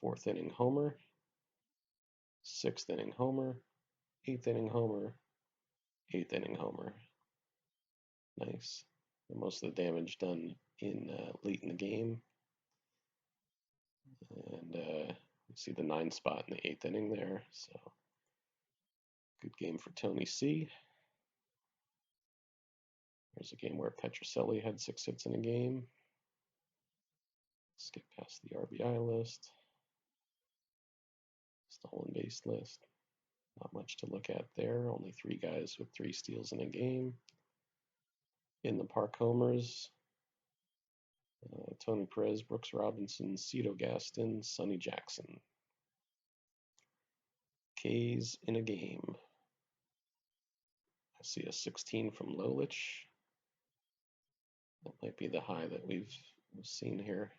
4th inning homer. 6th inning homer. 8th inning homer. 8th inning homer. Nice. Most of the damage done in late in the game. And you see the 9 spot in the 8th inning there. So good game for Tony C. There's a game where Petrocelli had 6 hits in a game. Skip past the RBI list. Stolen base list. Not much to look at there. Only 3 guys with 3 steals in a game. In the park homers, Tony Perez, Brooks Robinson, Cito Gaston, Sonny Jackson. K's in a game. I see a 16 from Lolich. That might be the high that we've seen here.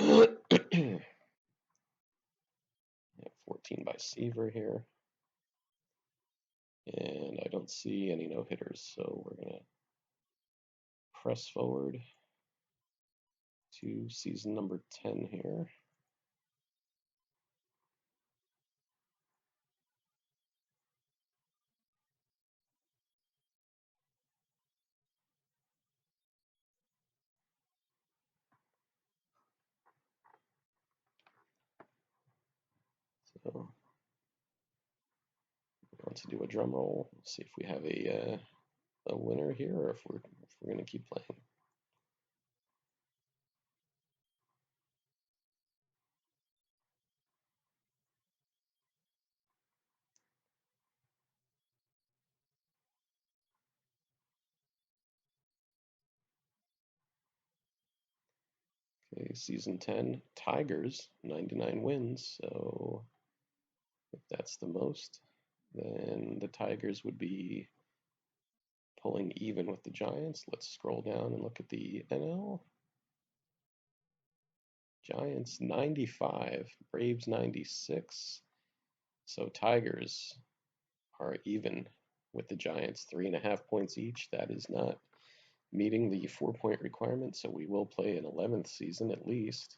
14 by Seaver here. And I don't see any no-hitters, so we're going to press forward to season number 10 here. So we want to do a drum roll, see if we have a winner here, or if we're going to keep playing. Okay, season 10, Tigers, 99 wins. So if that's the most, then the Tigers would be pulling even with the Giants. Let's scroll down and look at the NL. Giants 95, Braves 96. So Tigers are even with the Giants, 3.5 points each. That is not meeting the 4-point requirement, so we will play an 11th season at least.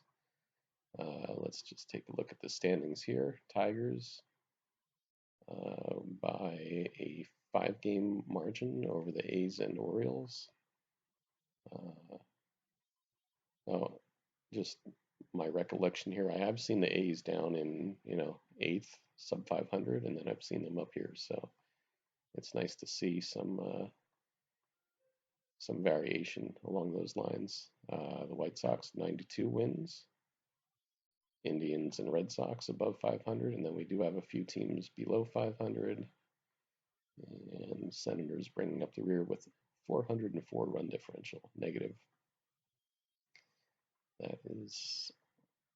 Let's just take a look at the standings here. Tigers by a 5-game margin over the A's and Orioles. Oh, just my recollection here, I have seen the A's down in, 8th, sub 500, and then I've seen them up here. So it's nice to see some variation along those lines. The White Sox 92 wins. Indians and Red Sox above 500, and then we do have a few teams below 500, and Senators bringing up the rear with 404 run differential, negative. That is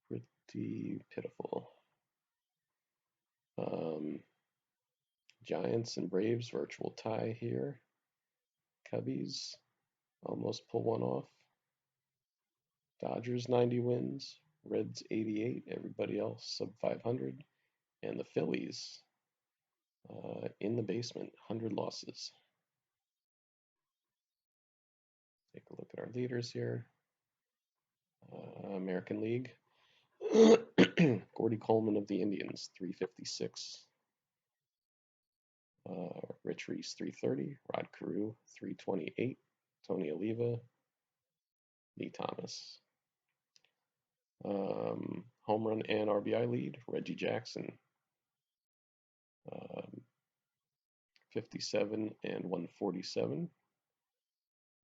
pretty pitiful. Giants and Braves virtual tie here. Cubbies almost pull one off. Dodgers 90 wins. Reds 88. Everybody else sub 500. And the Phillies in the basement, 100 losses. Take a look at our leaders here. American League. Gordy Coleman of the Indians, 356. Rich Reese, 330. Rod Carew, 328. Tony Oliva, Lee Thomas. Home run and RBI lead, Reggie Jackson, 57 and 147.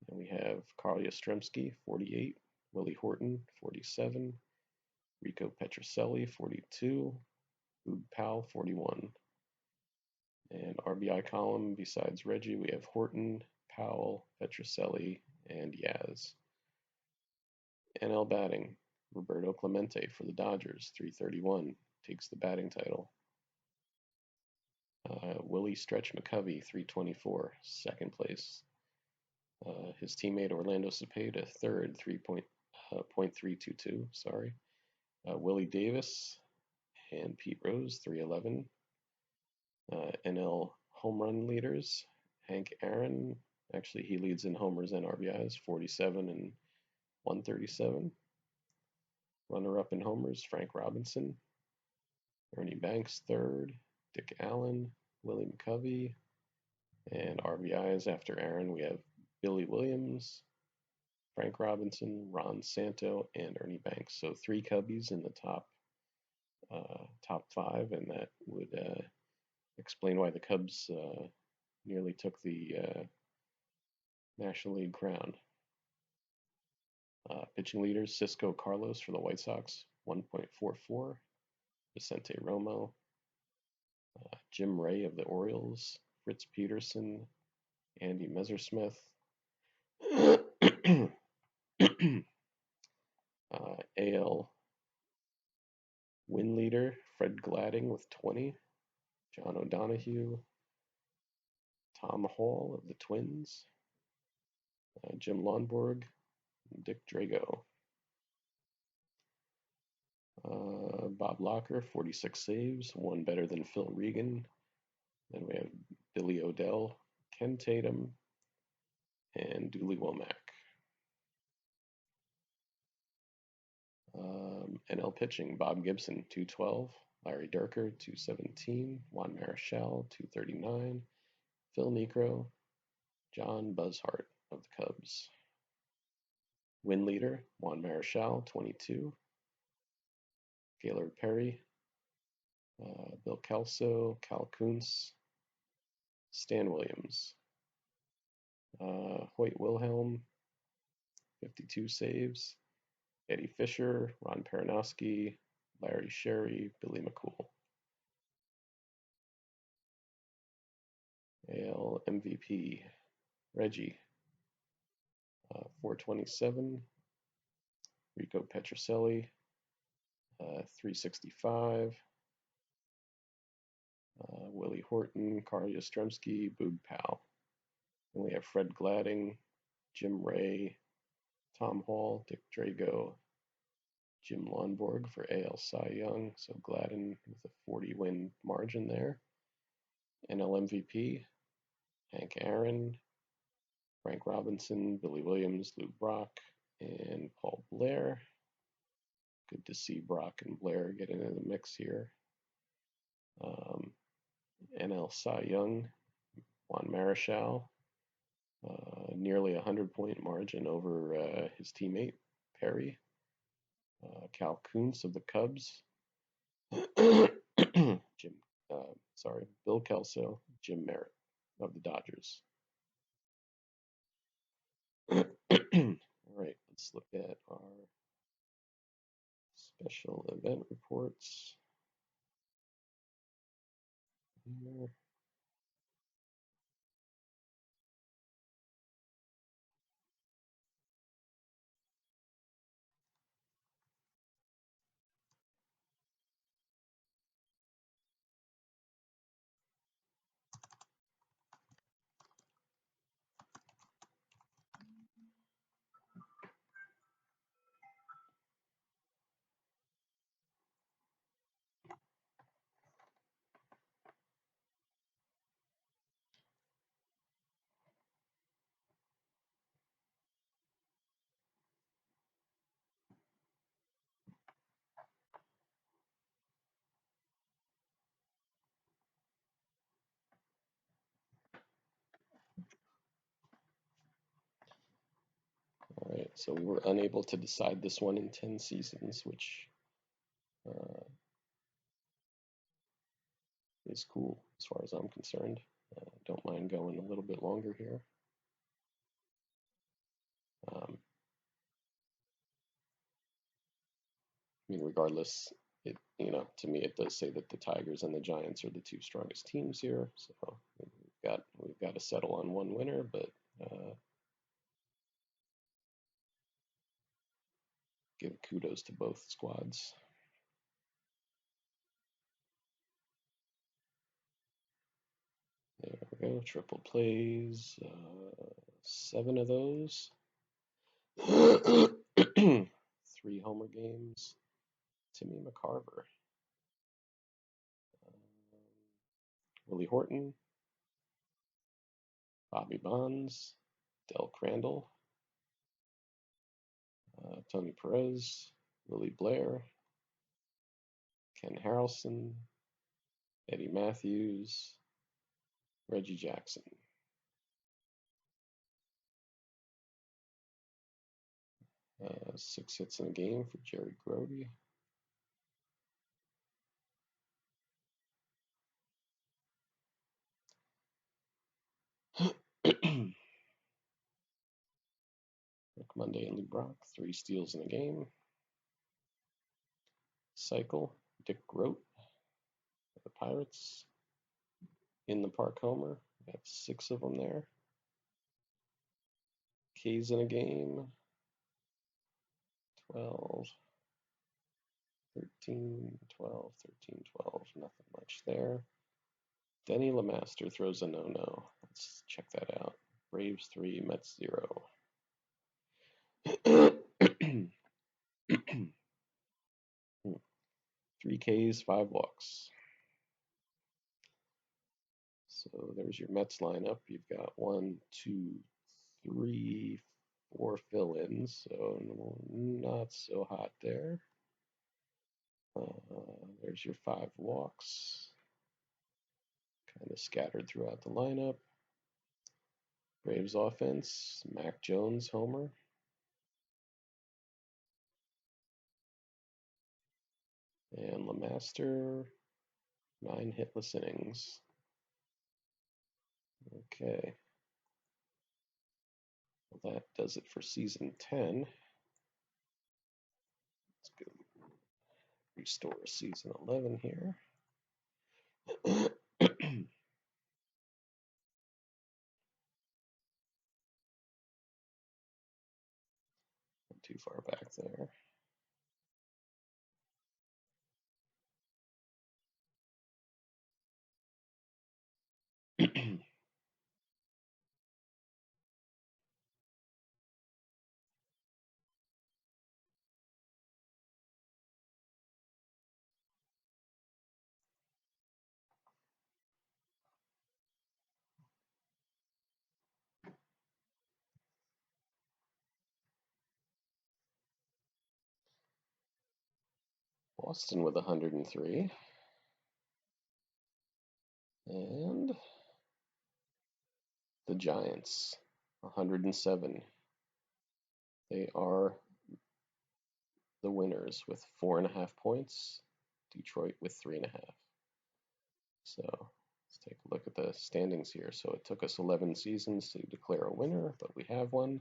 And we have Carl Yastrzemski, 48. Willie Horton, 47. Rico Petrocelli, 42. Boog Powell, 41. And RBI column, besides Reggie, we have Horton, Powell, Petrocelli, and Yaz. NL batting, Roberto Clemente for the Dodgers, 331, takes the batting title. Willie Stretch McCovey, 324, second place. His teammate Orlando Cepeda, third, 3.322, sorry. Willie Davis and Pete Rose, 311. NL home run leaders, Hank Aaron, actually he leads in homers and RBIs, 47 and 137. Runner-up in homers, Frank Robinson. Ernie Banks, third. Dick Allen, Willie McCovey. And RBIs after Aaron, we have Billy Williams, Frank Robinson, Ron Santo, and Ernie Banks. So 3 Cubbies in the top 5, and that would explain why the Cubs nearly took the National League crown. Pitching leaders, Cisco Carlos for the White Sox, 1.44. Vicente Romo. Jim Ray of the Orioles. Fritz Peterson. Andy Messersmith. AL win leader, Fred Gladding with 20. John O'Donohue. Tom Hall of the Twins. Jim Lonborg. Dick Drago. Bob Locker, 46 saves, one better than Phil Regan. Then we have Billy Odell, Ken Tatum, and Dooley Womack. NL pitching, Bob Gibson, 212. Larry Durker, 217. Juan Marichal, 239. Phil Niekro. John Buzzhart of the Cubs. Win leader, Juan Marichal, 22. Gaylord Perry. Bill Kelso, Cal Kuntz. Stan Williams. Hoyt Wilhelm, 52 saves. Eddie Fisher, Ron Peranowski, Larry Sherry, Billy McCool. AL MVP, Reggie, 427. Rico Petrocelli, 365. Willie Horton, Carl Yastrzemski, Boog Powell. Then we have Fred Gladding, Jim Ray, Tom Hall, Dick Drago, Jim Lonborg for AL Cy Young. So Gladden with a 40-win margin there. NL MVP, Hank Aaron, Frank Robinson, Billy Williams, Lou Brock, and Paul Blair. Good to see Brock and Blair get into the mix here. NL Cy Young, Juan Marichal, nearly 100-point margin over his teammate Perry. Cal Kuntz of the Cubs. Bill Kelso, Jim Merritt of the Dodgers. All right, let's look at our Special event reports. Here. All right, so we were unable to decide this one in 10 seasons, which is cool as far as I'm concerned. Don't mind going a little bit longer here. I mean, regardless, to me, it does say that the Tigers and the Giants are the two strongest teams here. So we've got to settle on one winner, but give kudos to both squads. There we go, triple plays, 7 of those. 3 homer games. Timmy McCarver. Willie Horton. Bobby Bonds. Del Crandall. Tony Perez. Willie Blair. Ken Harrelson. Eddie Matthews. Reggie Jackson. 6 hits in a game for Jerry Grody. Rick Monday and Lou Brock, 3 steals in a game. Cycle, Dick Grote for the Pirates. In the Park homer, we have 6 of them there. K's in a game. 12, 13, 12, 13, 12. Nothing much there. Denny LeMaster throws a no-no. Let's check that out. Braves 3, Mets 0. 3 Ks, 5 walks. So there's your Mets lineup. You've got 1, 2, 3, 4 fill-ins, so not so hot there. There's your 5 walks, kind of scattered throughout the lineup. Braves offense, Mac Jones, homer. And LeMaster, 9 hitless innings. Okay. Well, that does it for season 10. Let's go restore season 11 here. Not too far back there. Boston with 103. And the Giants, 107. They are the winners with 4.5 points. Detroit with 3.5. So let's take a look at the standings here. So it took us 11 seasons to declare a winner, but we have one.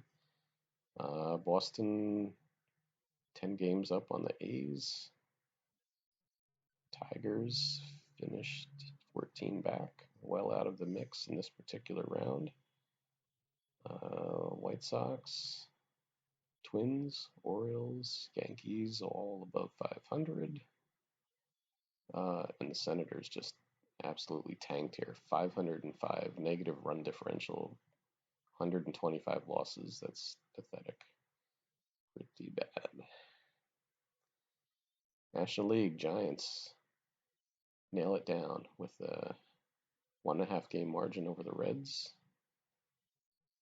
Boston 10 games up on the A's. Tigers finished 14 back, well out of the mix in this particular round. White Sox, Twins, Orioles, Yankees, all above 500. And the Senators just absolutely tanked here. 505, negative run differential, 125 losses. That's pathetic. Pretty bad. National League, Giants nail it down with a 1.5 game margin over the Reds.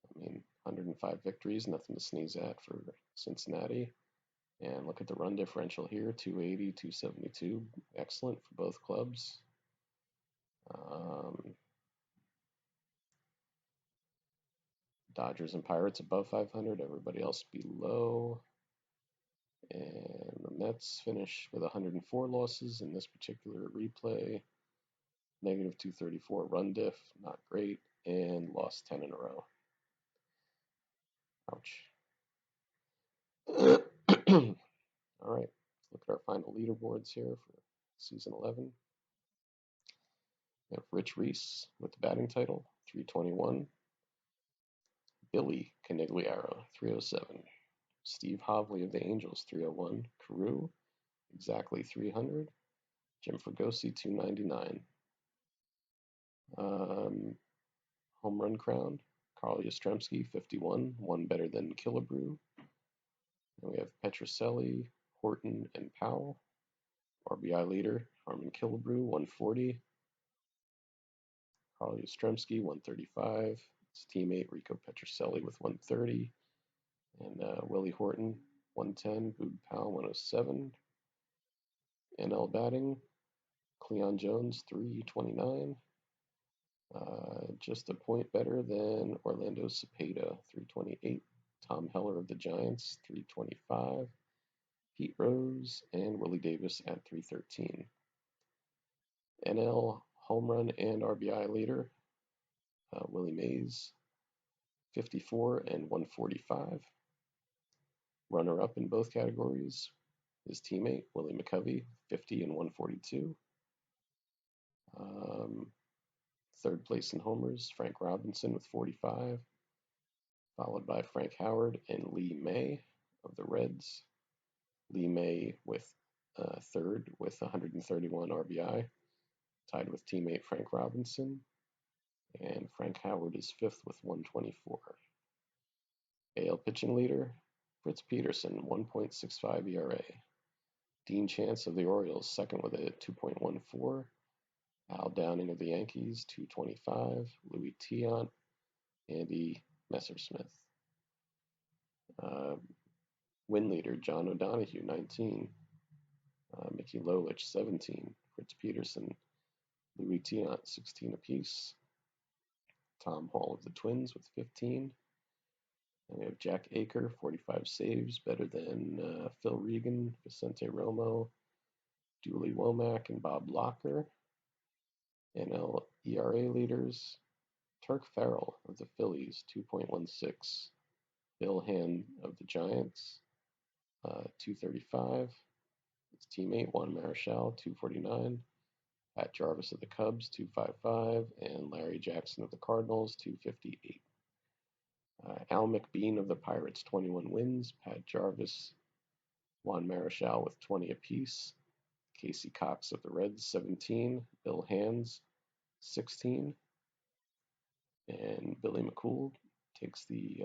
I mean, 105 victories, nothing to sneeze at for Cincinnati. And look at the run differential here, 280, 272. Excellent for both clubs. Dodgers and Pirates above 500, everybody else below. And the Mets finish with 104 losses in this particular replay. Negative 234 run diff, not great, and lost 10 in a row. Ouch. All right, let's look at our final leaderboards here for season 11. We have Rich Reese with the batting title, 321. Billy Canigliaro, 307. Steve Hovley of the Angels, 301. Carew, exactly 300. Jim Fregosi, 299. Home run crown, Carl Yastrzemski, 51, one better than Killebrew. And we have Petrocelli, Horton, and Powell. RBI leader, Harmon Killebrew, 140. Carl Yastrzemski, 135. His teammate, Rico Petrocelli, with 130. And Willie Horton, 110. Boog Powell, 107. NL batting, Cleon Jones, 329. Just a point better than Orlando Cepeda, 328. Tom Heller of the Giants, 325. Pete Rose and Willie Davis at 313. NL home run and RBI leader, Willie Mays, 54 and 145. Runner-up in both categories, his teammate, Willie McCovey, 50 and 142. Third place in homers, Frank Robinson with 45, followed by Frank Howard and Lee May of the Reds. Lee May with third with 131 RBI, tied with teammate Frank Robinson. And Frank Howard is fifth with 124. AL pitching leader, Fritz Peterson, 1.65 ERA. Dean Chance of the Orioles, second with a 2.14. Al Downing of the Yankees, 225. Louis Tiant, Andy Messersmith. Win leader, John O'Donohue, 19. Mickey Lolich, 17. Fritz Peterson, Louis Tiant, 16 apiece. Tom Hall of the Twins with 15. And we have Jack Aker, 45 saves, better than Phil Regan, Vicente Romo, Dooley Womack, and Bob Locker. NL ERA leaders, Turk Farrell of the Phillies, 2.16. Bill Hand of the Giants, 235. His teammate, Juan Marichal, 249. Pat Jarvis of the Cubs, 255. And Larry Jackson of the Cardinals, 258. Al McBean of the Pirates, 21 wins. Pat Jarvis, Juan Marichal with 20 apiece. Casey Cox of the Reds, 17. Bill Hands, 16. And Billy McCool takes the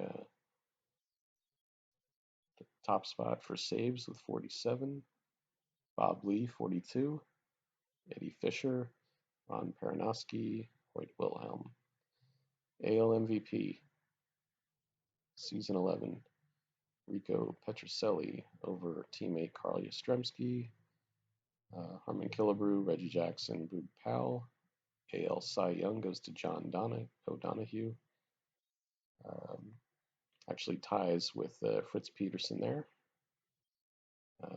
top spot for saves with 47. Bob Lee, 42. Eddie Fisher, Ron Peranowski, Hoyt Wilhelm. AL MVP, Season 11, Rico Petrocelli over teammate Carl Yastrzemski. Harmon Killebrew, Reggie Jackson, Boog Powell. AL Cy Young goes to John O'Donohue. Actually ties with Fritz Peterson there.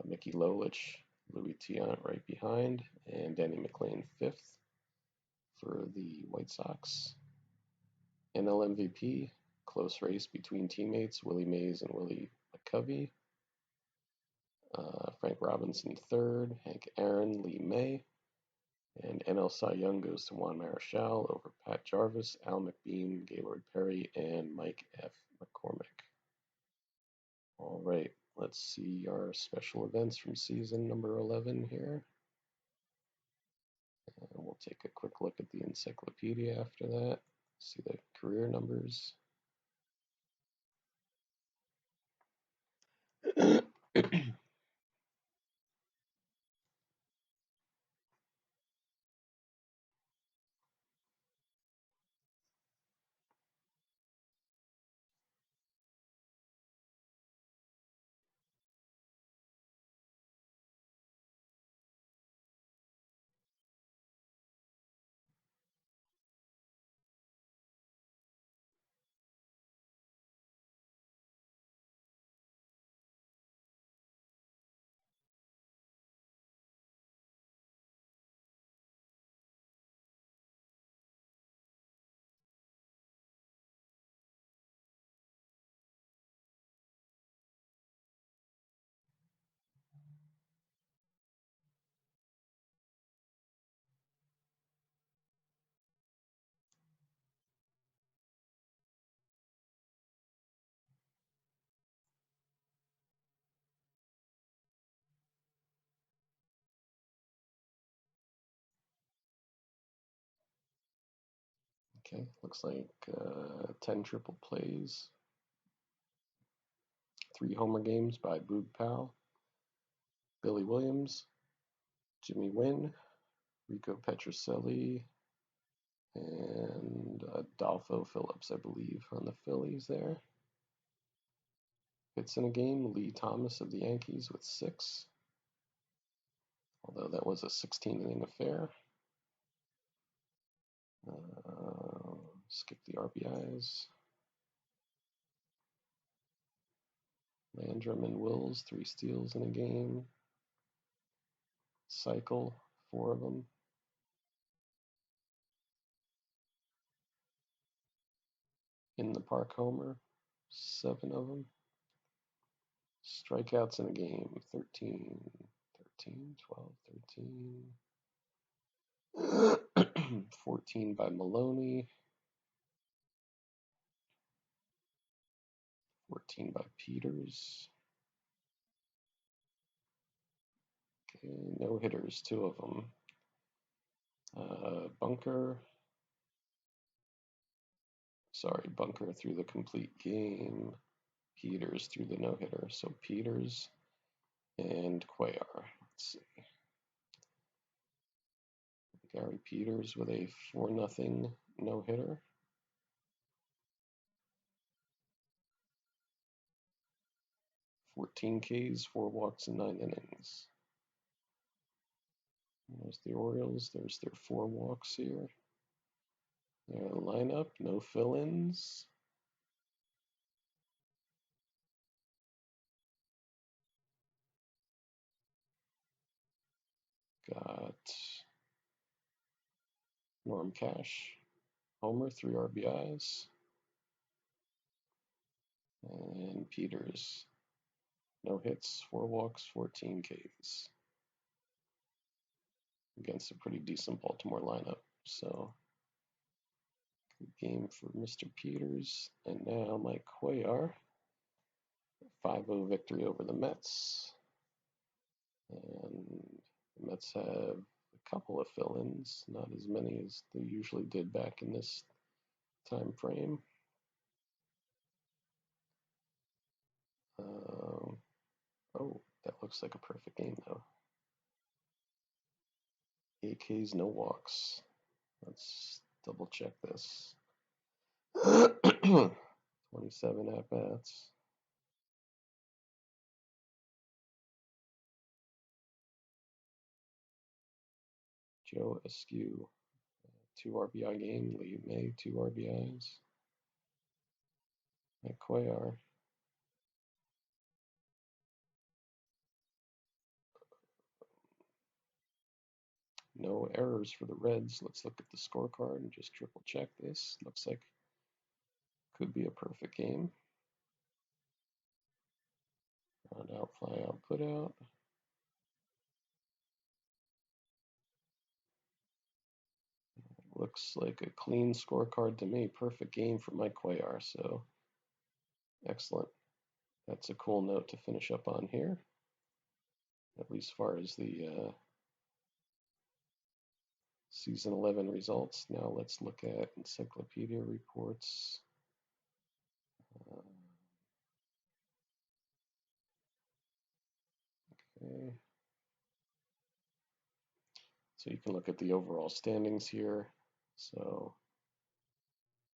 Mickey Lolich, Louis Tiant right behind, and Danny McLean fifth for the White Sox. NL MVP, close race between teammates Willie Mays and Willie McCovey. Frank Robinson third, Hank Aaron, Lee May, and NL Cy Young goes to Juan Marichal over Pat Jarvis, Al McBean, Gaylord Perry, and Mike F. McCormick. All right, let's see our special events from season number 11 here. And we'll take a quick look at the encyclopedia after that, see the career numbers. Okay, looks like 10 triple plays, 3 homer games by Boog Powell, Billy Williams, Jimmy Wynn, Rico Petrocelli, and Adolfo Phillips, I believe, on the Phillies there. Hits in a game, Lee Thomas of the Yankees with 6, although that was a 16-inning affair. Skip the RBIs. Landrum and Wills, 3 steals in a game. Cycle, 4 of them. In the park homer, 7 of them. Strikeouts in a game, 13, 12, 13. 14 by Maloney. 14 by Peters. Okay, no hitters, 2 of them. Bunker through the complete game. Peters through the no-hitter. So Peters and Cuellar. Let's see. Gary Peters with a 4-0 no-hitter. 14 Ks, 4 walks, and 9 innings. There's the Orioles. There's their 4 walks here. Their lineup, no fill-ins. Got Norm Cash, homer, 3 RBIs. And Peters, no hits, 4 walks, 14 Ks. Against a pretty decent Baltimore lineup. So, good game for Mr. Peters. And now Mike Cuellar. 5-0 victory over the Mets. And the Mets have a couple of fill-ins, not as many as they usually did back in this time frame. Oh, that looks like a perfect game, though. 8 Ks, no walks. Let's double check this. 27 at-bats. Joe Askew, 2 RBI game. Lee May, 2 RBIs. Mike Cuellar. No errors for the Reds. Let's look at the scorecard and just triple check this. Looks like could be a perfect game. Round out, fly out, put out. Looks like a clean scorecard to me. Perfect game for Mike Cuellar. So excellent. That's a cool note to finish up on here, at least as far as the Season 11 results. Now let's look at encyclopedia reports. Okay. So you can look at the overall standings here. So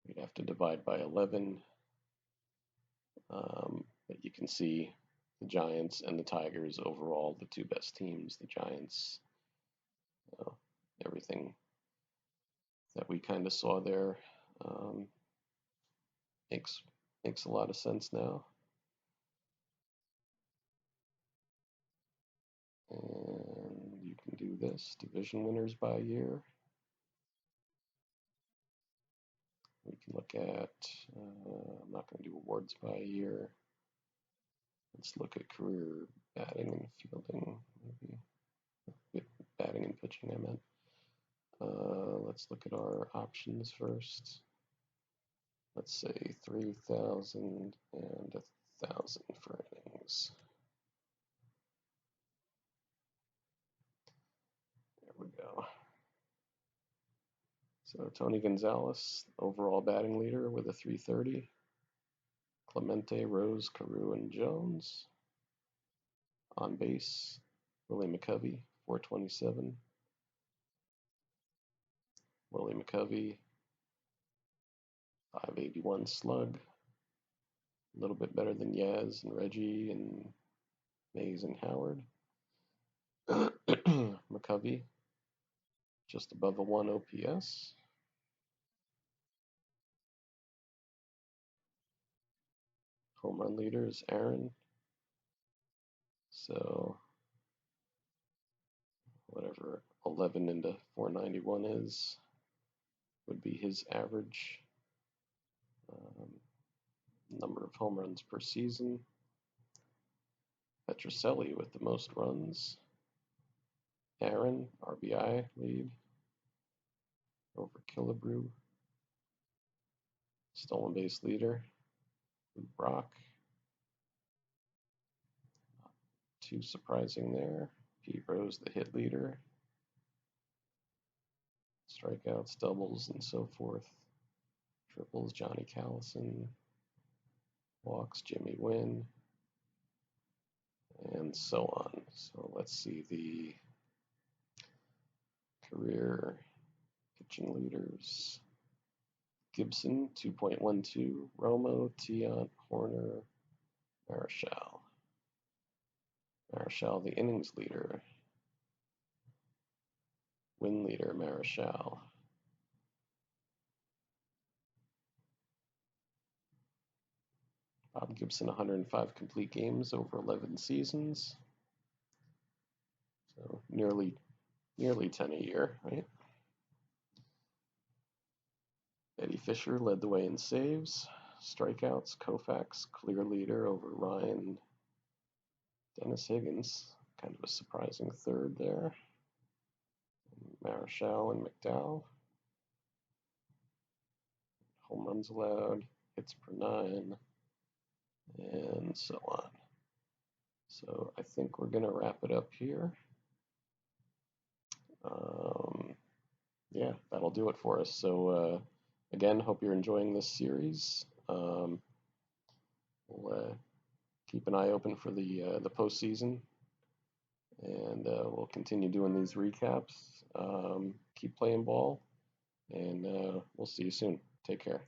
we'd have to divide by 11. But you can see the Giants and the Tigers overall, the two best teams. The Giants, everything that we kind of saw there makes a lot of sense now. And you can do this, division winners by year. We can look at, I'm not going to do awards by year. Let's look at career batting and fielding, maybe. Batting and pitching, I meant. Let's look at our options first. Let's say 3,000 and 1,000 for innings. There we go. So Tony Gonzalez, overall batting leader with a 330. Clemente, Rose, Carew, and Jones. On base, Willie McCovey, 427. Willie McCovey, 581 slug. A little bit better than Yaz and Reggie and Mays and Howard. McCovey, just above a 1 OPS. Home run leader is Aaron. So whatever 11 into 491 is would be his average number of home runs per season. Petrocelli with the most runs. Aaron, RBI lead over Killebrew. Stolen base leader, Brock. Not too surprising there. Pete Rose, the hit leader. Strikeouts, doubles, and so forth. Triples, Johnny Callison. Walks, Jimmy Wynn. And so on. So let's see the career pitching leaders. Gibson, 2.12. Romo, Tiant, Horner, Marichal. Marichal, the innings leader. Win leader, Marichal. Bob Gibson, 105 complete games over 11 seasons. So nearly 10 a year, right? Eddie Fisher led the way in saves. Strikeouts, Koufax, clear leader over Ryan. Dennis Higgins, kind of a surprising third there. Marichal and McDowell. Home runs allowed, hits per 9, and so on. So I think we're going to wrap it up here. Yeah, that'll do it for us. So again, hope you're enjoying this series. We'll keep an eye open for the postseason, and we'll continue doing these recaps. Keep playing ball, and we'll see you soon. Take care.